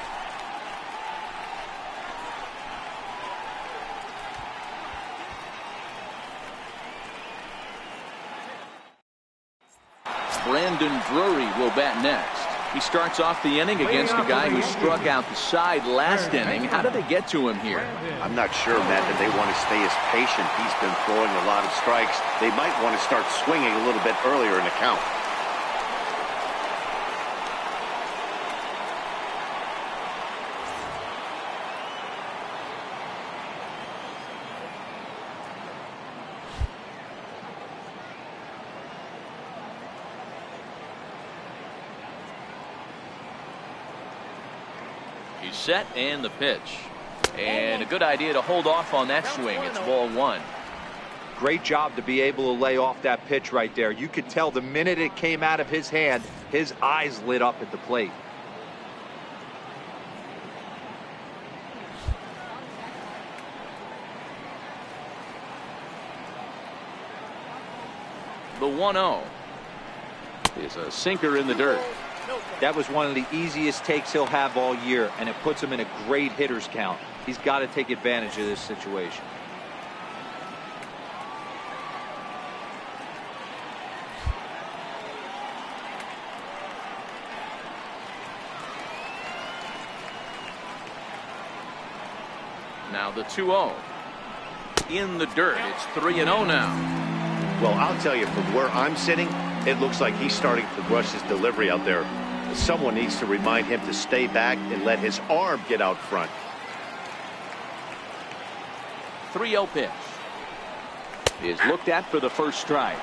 Brandon Drury will bat next. He starts off the inning against a guy who struck out the side last inning. How did they get to him here? I'm not sure, Matt, that they want to stay as patient. He's been throwing a lot of strikes. They might want to start swinging a little bit earlier in the count. He's set and the pitch. And a good idea to hold off on that swing. It's ball 1. Great job to be able to lay off that pitch right there. You could tell the minute it came out of his hand, his eyes lit up at the plate. The 1-0 is a sinker in the dirt. That was one of the easiest takes he'll have all year, and it puts him in a great hitter's count. He's got to take advantage of this situation. Now the 2-0 in the dirt. It's 3-0 now. Well, I'll tell you, from where I'm sitting, It looks like he's starting to rush his delivery out there. Someone needs to remind him to stay back and let his arm get out front. 3-0 pitch is looked at for the first strike.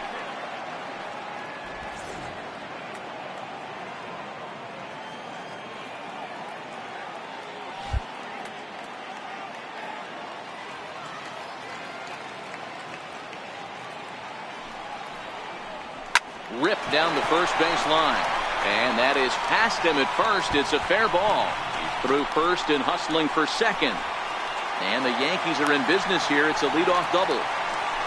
Ripped down the first base line. And that is past him at first. It's a fair ball. He's through first and hustling for second. And the Yankees are in business here. It's a leadoff double.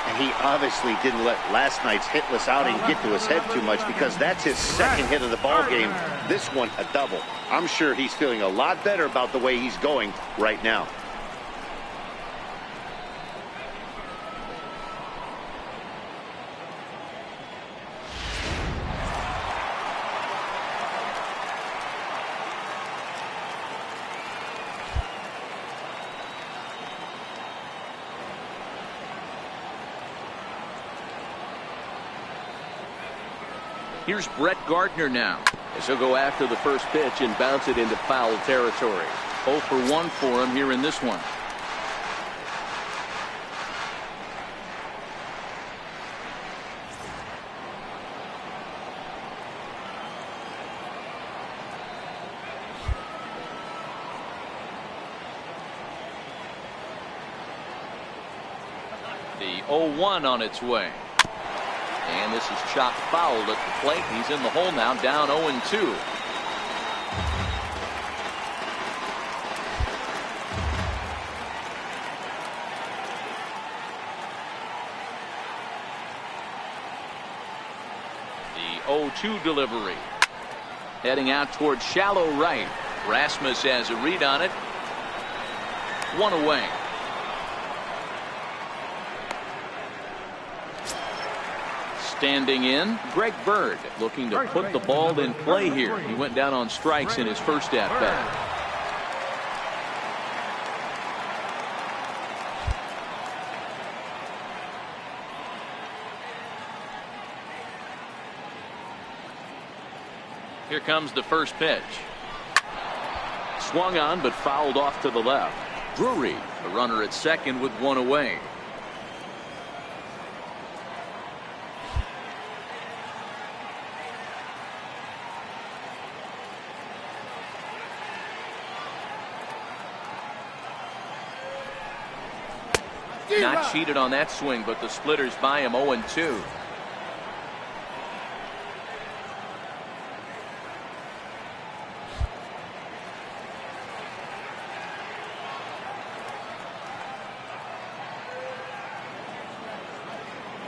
And he obviously didn't let last night's hitless outing get to his head too much, because that's his second hit of the ball game. This one a double. I'm sure he's feeling a lot better about the way he's going right now. Here's Brett Gardner now, as he'll go after the first pitch and bounce it into foul territory. 0 for 1 for him here in this one. The 0-1 on its way. And this is chopped foul at the plate. He's in the hole now, down 0-2. The 0-2 delivery. Heading out towards shallow right. Rasmus has a read on it. 1 away. Standing in, Greg Bird, looking to put the ball in play here. He went down on strikes in his first at-bat. Here comes the first pitch. Swung on, but fouled off to the left. Drury, the runner at second with 1 away. Not cheated on that swing, but the splitters by him 0-2.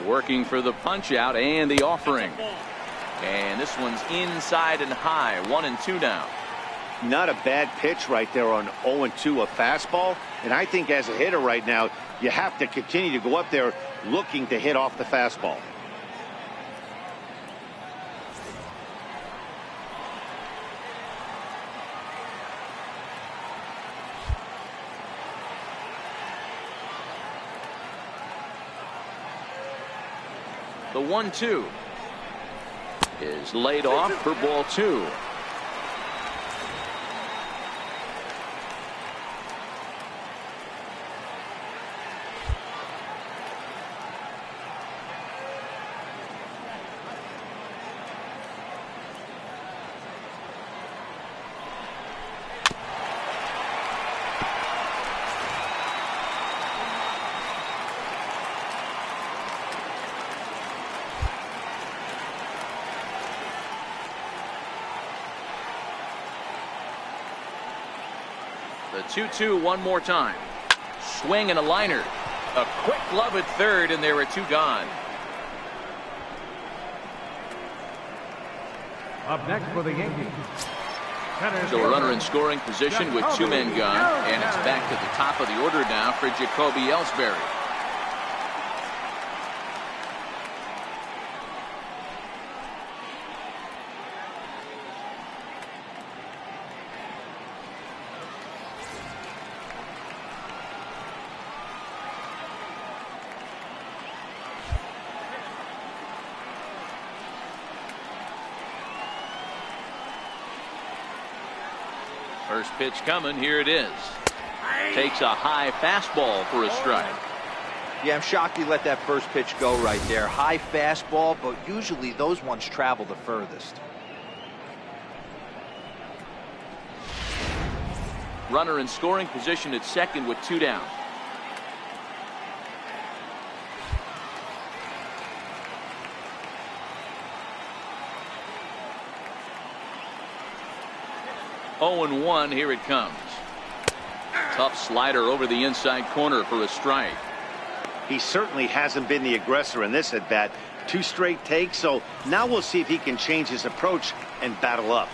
Working for the punch out and the offering. And this one's inside and high. 1-2 now. Not a bad pitch right there on 0-2, a fastball. And I think as a hitter right now, you have to continue to go up there looking to hit off the fastball. The 1-2 is laid off for ball 2. The 2-2 one more time. Swing and a liner. A quick glove at third, and there are 2 gone. Up next for the Yankees. So a runner in scoring position with 2 men gone, and it's back to the top of the order now for Jacoby Ellsbury. First pitch coming. Here it is. Takes a high fastball for a strike. Yeah, I'm shocked he let that first pitch go right there. High fastball, but usually those ones travel the furthest. Runner in scoring position at second with 2 down. Oh and 1. Here it comes. Tough slider over the inside corner for a strike. He certainly hasn't been the aggressor in this at bat. 2 straight takes, so now we'll see if he can change his approach and battle up.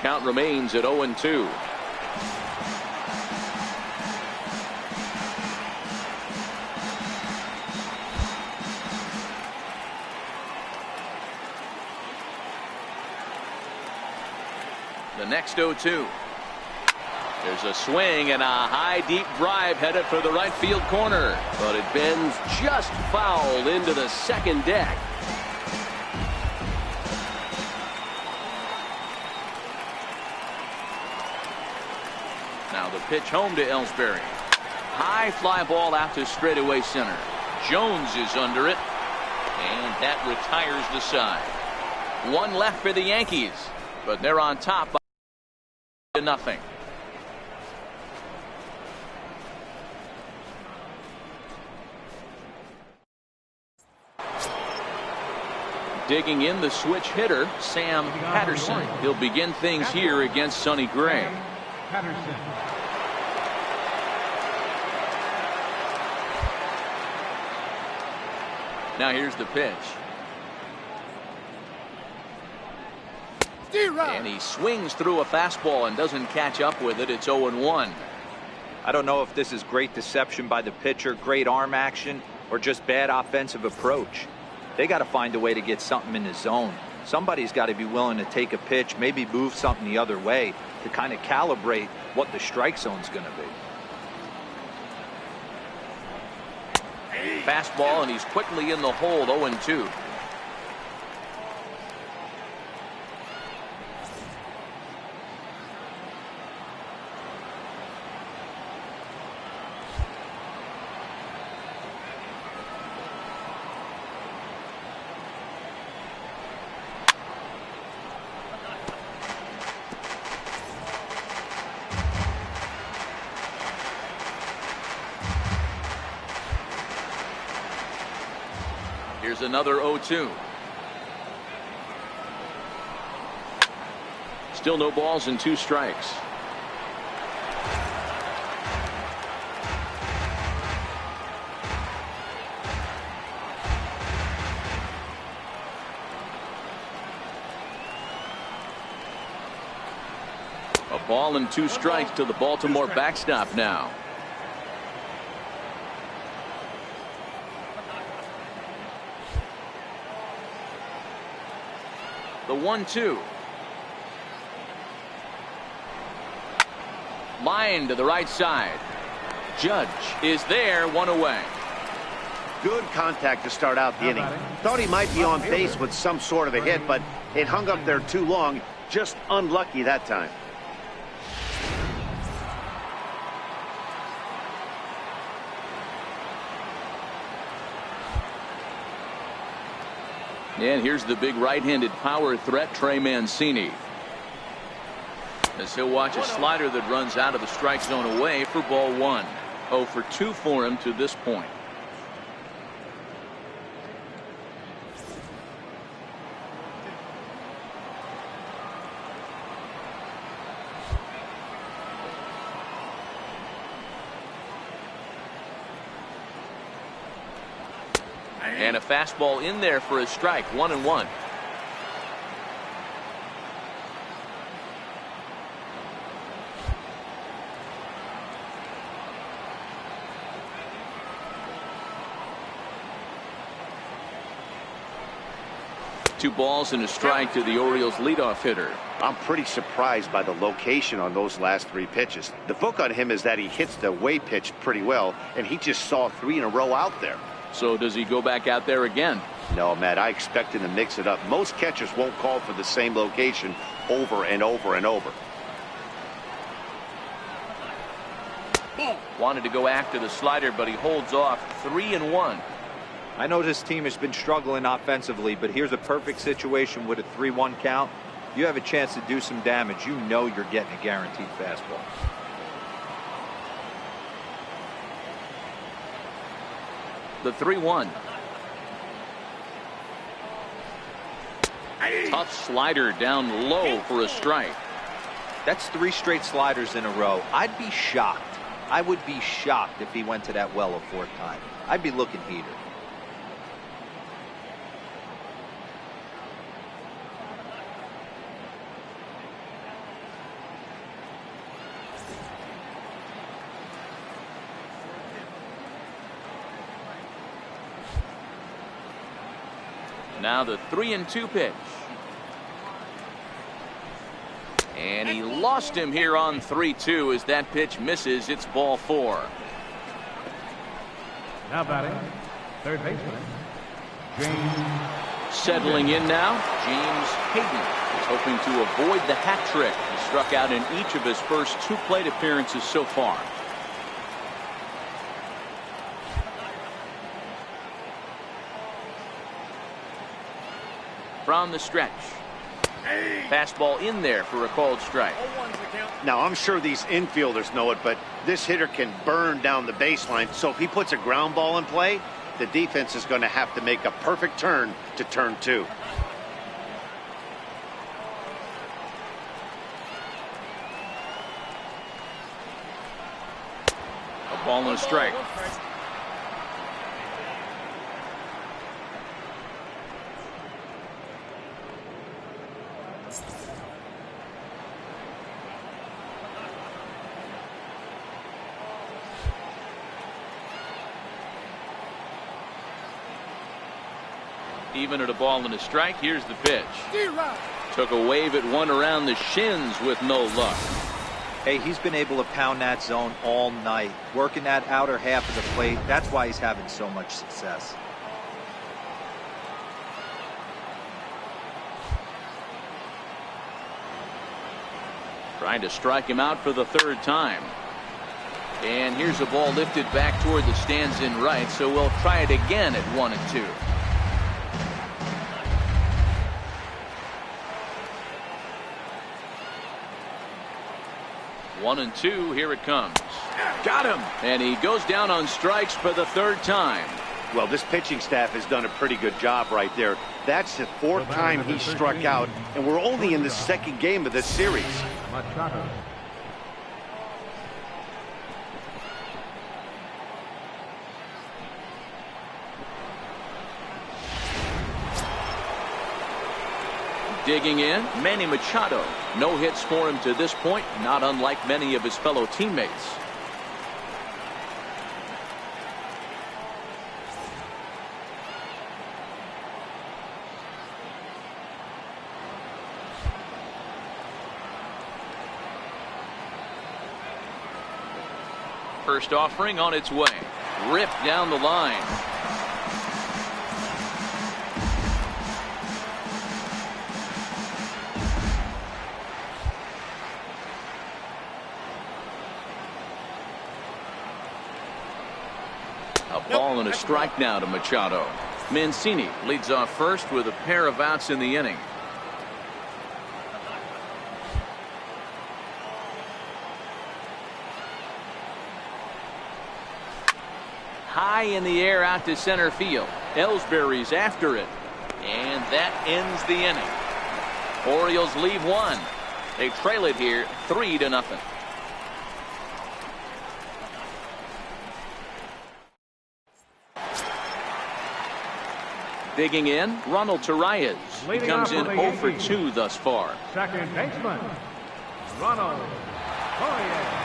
Count remains at 0 and 2. The next 0-2. There's a swing and a high deep drive headed for the right field corner. But it bends just foul into the second deck. Now the pitch home to Ellsbury. High fly ball out to straightaway center. Jones is under it. And that retires the side. 1 left for the Yankees. But they're on top by 0-0. Digging in the switch hitter, Sam Patterson. He'll begin things here against Sonny Gray. Patterson. Now here's the pitch. And he swings through a fastball and doesn't catch up with it. It's 0-1. I don't know if this is great deception by the pitcher, great arm action, or just bad offensive approach. They got to find a way to get something in the zone. Somebody's got to be willing to take a pitch, maybe move something the other way to kind of calibrate what the strike zone's going to be. Fastball, and he's quickly in the hold. 0-2. Here's another 0-2. Still no balls and 2 strikes. A ball and 2 strikes to the Baltimore backstop now. The 1-2. Line to the right side. Judge is there, 1 away. Good contact to start out the inning. Thought he might be on base with some sort of a hit, but it hung up there too long. Just unlucky that time. And here's the big right-handed power threat, Trey Mancini. As he'll watch a slider that runs out of the strike zone away for ball 1. 0 for 2 for him to this point. And a fastball in there for a strike. 1-1. 2 balls and a strike to the Orioles leadoff hitter. I'm pretty surprised by the location on those last 3 pitches. The book on him is that he hits the away pitch pretty well, and he just saw 3 in a row out there. So does he go back out there again? No, Matt, I expect him to mix it up. Most catchers won't call for the same location over and over and over. Wanted to go after the slider, but he holds off. 3-1. I know this team has been struggling offensively, but here's a perfect situation with a 3-1 count. You have a chance to do some damage. You know you're getting a guaranteed fastball. The 3-1. Tough slider down low for a strike. That's 3 straight sliders in a row. I'd be shocked. I would be shocked if he went to that well a 4th time. I'd be looking heater. Now the 3-2 pitch. And he lost him here on 3-2 as that pitch misses. It's ball 4. Now batting, third baseman, James. Settling in now, James Hayden is hoping to avoid the hat trick. He struck out in each of his first 2 plate appearances so far. From the stretch. Fastball in there for a called strike. Now, I'm sure these infielders know it, but this hitter can burn down the baseline. So if he puts a ground ball in play, the defense is going to have to make a perfect turn to turn 2. A ball and a strike. Even at a ball and a strike, here's the pitch. Took a wave at one around the shins with no luck. Hey, he's been able to pound that zone all night, working that outer half of the plate. That's why he's having so much success. Trying to strike him out for the 3rd time. And here's a ball lifted back toward the stands in right, so we'll try it again at 1-2. 1-2, here it comes. Got him! And he goes down on strikes for the 3rd time. Well, this pitching staff has done a pretty good job right there. That's the 4th time he struck out, and we're only in the 2nd game of this series. Machado. Digging in, Manny Machado. No hits for him to this point, not unlike many of his fellow teammates. First offering on its way. Ripped down the line. A ball and a strike now to Machado. Mancini leads off first with a pair of outs in the inning. High in the air out to center field. Ellsbury's after it. And that ends the inning. Orioles leave one. They trail it here 3-0. Digging in, Ronald Torreyes. He comes in 0 for 2 thus far. Second baseman, Ronald Torreyes.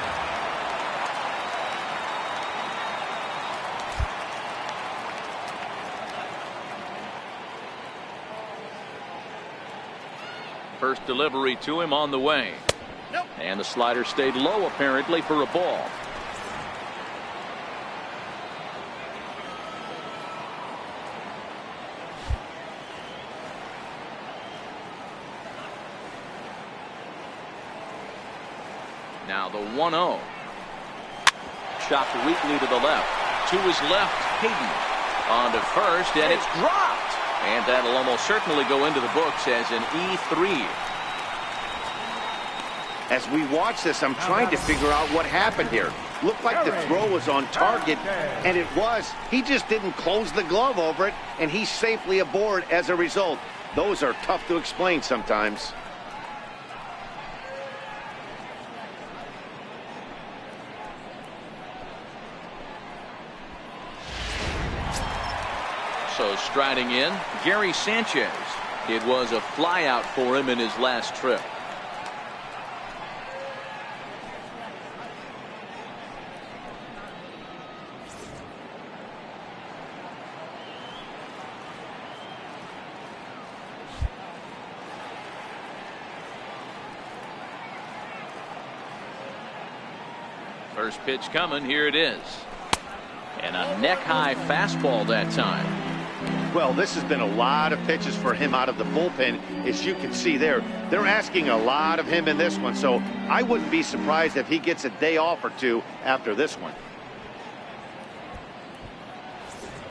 First delivery to him on the way. And the slider stayed low apparently for a ball. Now the 1-0. Chopped weakly to the left. To his left, Hayden. On to first, and it's dropped. And that'll almost certainly go into the books as an E3. As we watch this, I'm trying to figure out what happened here. Looked like the throw was on target, and it was. He just didn't close the glove over it, and he's safely aboard as a result. Those are tough to explain sometimes. So striding in, Gary Sanchez. It was a flyout for him in his last trip. First pitch coming, here it is. And a neck-high fastball that time. Well, this has been a lot of pitches for him out of the bullpen. As you can see there, they're asking a lot of him in this one, so I wouldn't be surprised if he gets a day off or two after this one.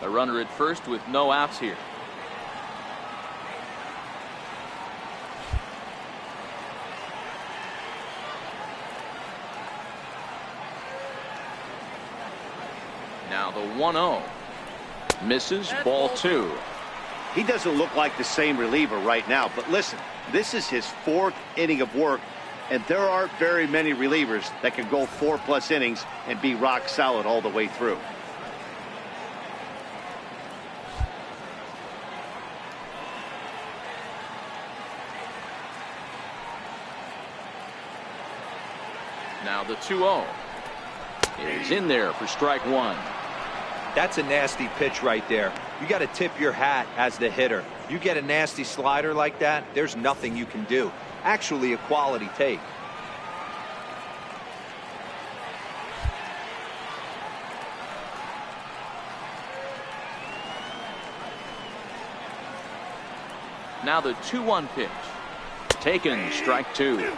A runner at first with no outs here. Now the 1-0. Misses, ball 2. He doesn't look like the same reliever right now, but listen, this is his 4th inning of work, and there aren't very many relievers that can go 4+ innings and be rock solid all the way through. Now the 2-0 is in there for strike 1. That's a nasty pitch right there. You got to tip your hat as the hitter. You get a nasty slider like that, there's nothing you can do. Actually a quality take. Now the 2-1 pitch. Taken, strike 2.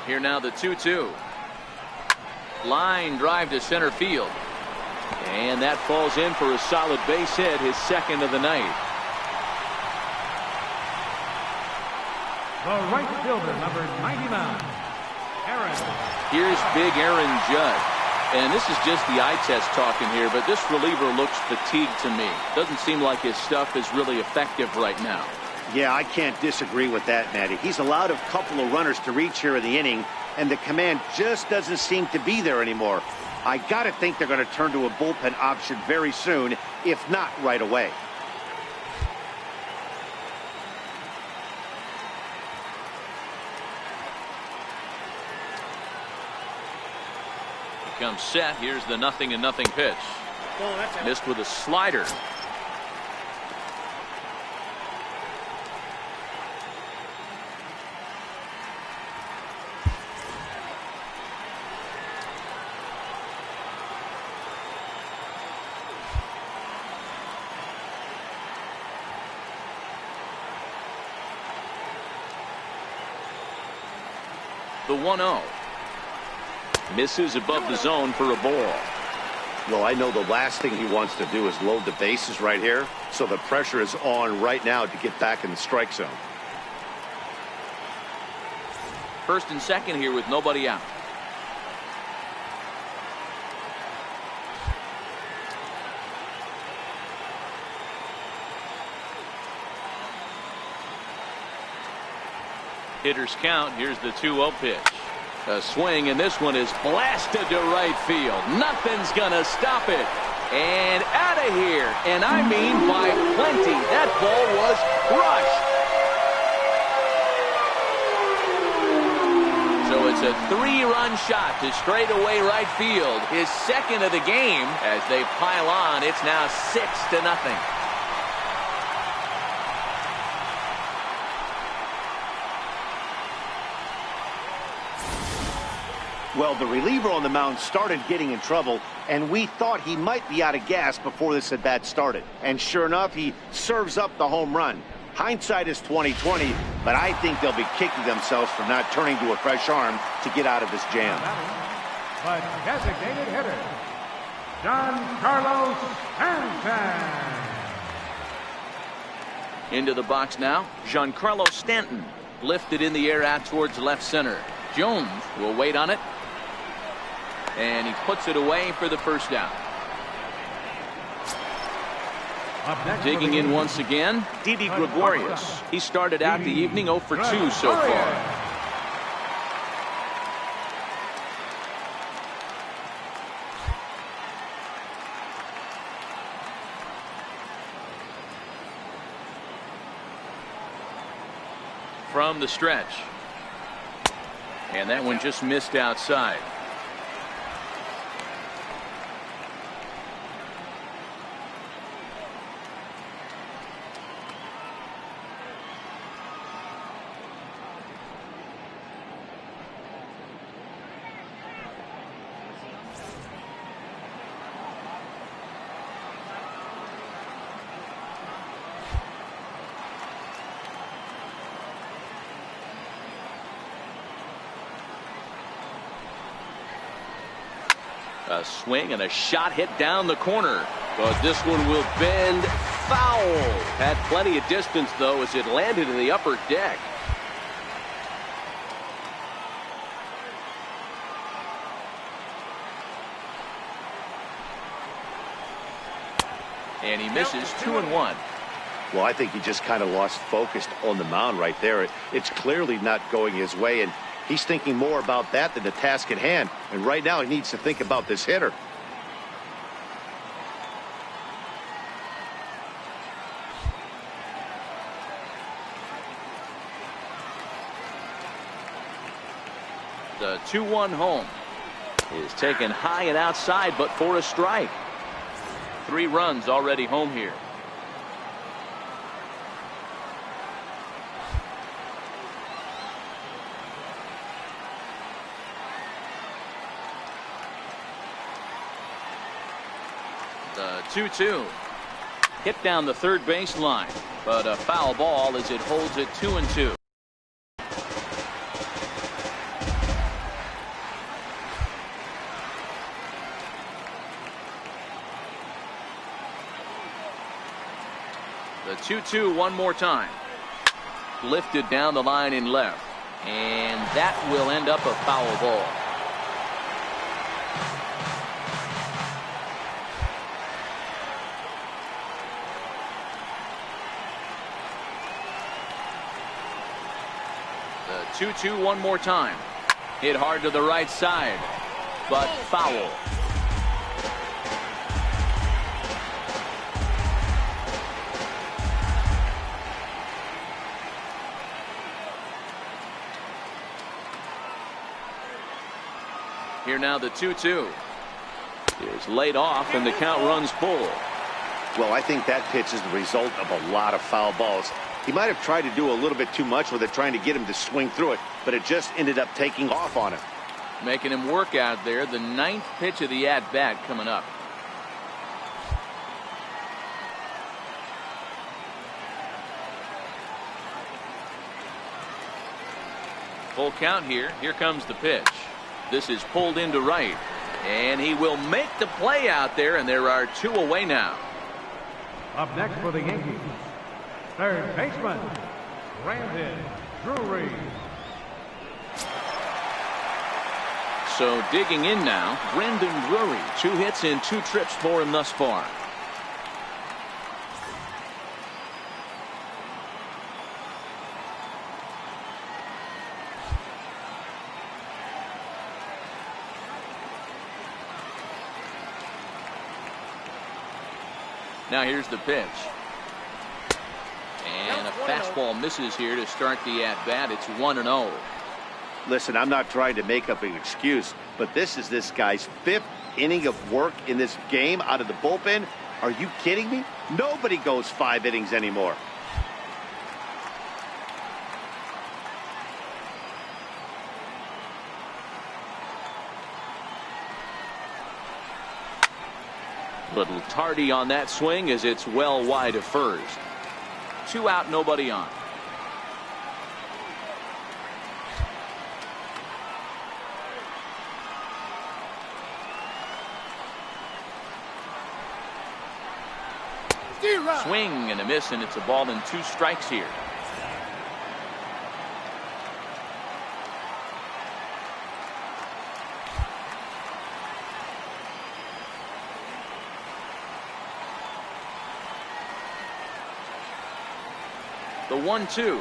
Here now the 2-2. Line drive to center field. And that falls in for a solid base hit, his second of the night. The right fielder, number 99, Aaron. Here's big Aaron Judge. And this is just the eye test talking here, but this reliever looks fatigued to me. Doesn't seem like his stuff is really effective right now. Yeah, I can't disagree with that, Matty. He's allowed a couple of runners to reach here in the inning, and the command just doesn't seem to be there anymore. I got to think they're going to turn to a bullpen option very soon, if not right away. He comes set. Here's the 0-0 pitch. Missed with a slider. The 1-0. Misses above the zone for a ball. Well, I know the last thing he wants to do is load the bases right here, so the pressure is on right now to get back in the strike zone. First and second here with nobody out. Hitters count. Here's the 2-0 pitch. A swing, and this one is blasted to right field. Nothing's gonna stop it. And out of here. And I mean by plenty. That ball was crushed. So it's a 3-run shot to straightaway right field. His second of the game. As they pile on, it's now 6-0. Well, the reliever on the mound started getting in trouble, and we thought he might be out of gas before this at-bat started. And sure enough, he serves up the home run. Hindsight is 20/20, but I think they'll be kicking themselves for not turning to a fresh arm to get out of this jam. The designated hitter, Giancarlo Stanton. Into the box now, Giancarlo Stanton. Lifted in the air out towards left center. Jones will wait on it. And he puts it away for the first down. Digging in once again, Didi Gregorius. He started out the evening 0 for 2 so far. From the stretch. And that one just missed outside. A swing and a shot hit down the corner. But this one will bend foul. Had plenty of distance, though, as it landed in the upper deck. And he misses 2-1. Well, I think he just kind of lost focus on the mound right there. It's clearly not going his way, and he's thinking more about that than the task at hand. And right now he needs to think about this hitter. The 2-1 home is taken high and outside, but for a strike. 3 runs already home here. The 2-2 hit down the third base line, but a foul ball as it holds it 2-2. The 2-2 one more time. Lifted down the line in left, and that will end up a foul ball. The 2-2 one more time. Hit hard to the right side, but foul. Here now the 2-2 is laid off and the count runs full. Well, I think that pitch is the result of a lot of foul balls. He might have tried to do a little bit too much with it, trying to get him to swing through it, but it just ended up taking off on him. Making him work out there. The 9th pitch of the at-bat coming up. Full count here. Here comes the pitch. This is pulled into right, and he will make the play out there, and there are 2 away now. Up next for the Yankees, third baseman, Brandon Drury. So digging in now, Brandon Drury. 2 hits in 2 trips for him thus far. Now here's the pitch. And a fastball misses here to start the at-bat. It's 1-0. Listen, I'm not trying to make up an excuse, but this is this guy's 5th inning of work in this game out of the bullpen. Are you kidding me? Nobody goes 5 innings anymore. Little tardy on that swing as it's well wide of first. 2 out, nobody on. Swing and a miss, and it's a ball and 2 strikes here. The 1-2.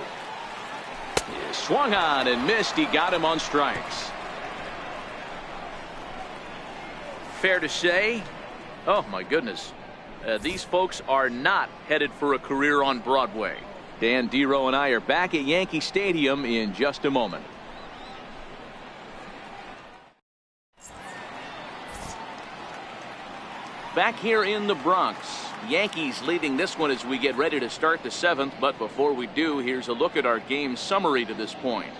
Swung on and missed. He got him on strikes. Fair to say, oh my goodness, these folks are not headed for a career on Broadway. Dan Dero and I are back at Yankee Stadium in just a moment. Back here in the Bronx, Yankees leading this one as we get ready to start the 7th. But before we do, here's a look at our game summary to this point.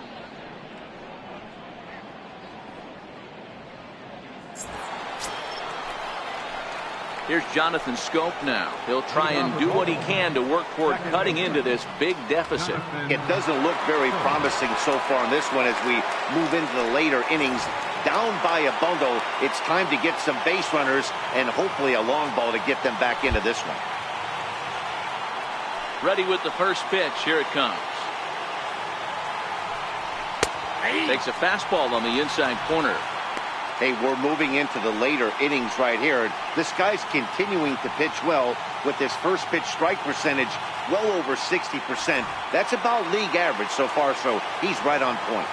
Here's Jonathan Schoop now. He'll try and do what he can to work toward cutting into this big deficit. It doesn't look very promising so far in this one as we move into the later innings. Down by a bundle, it's time to get some base runners and hopefully a long ball to get them back into this one. Ready with the first pitch. Here it comes. Takes a fastball on the inside corner. Hey, we're moving into the later innings right here. This guy's continuing to pitch well with his first pitch strike percentage well over 60%. That's about league average so far, so he's right on point.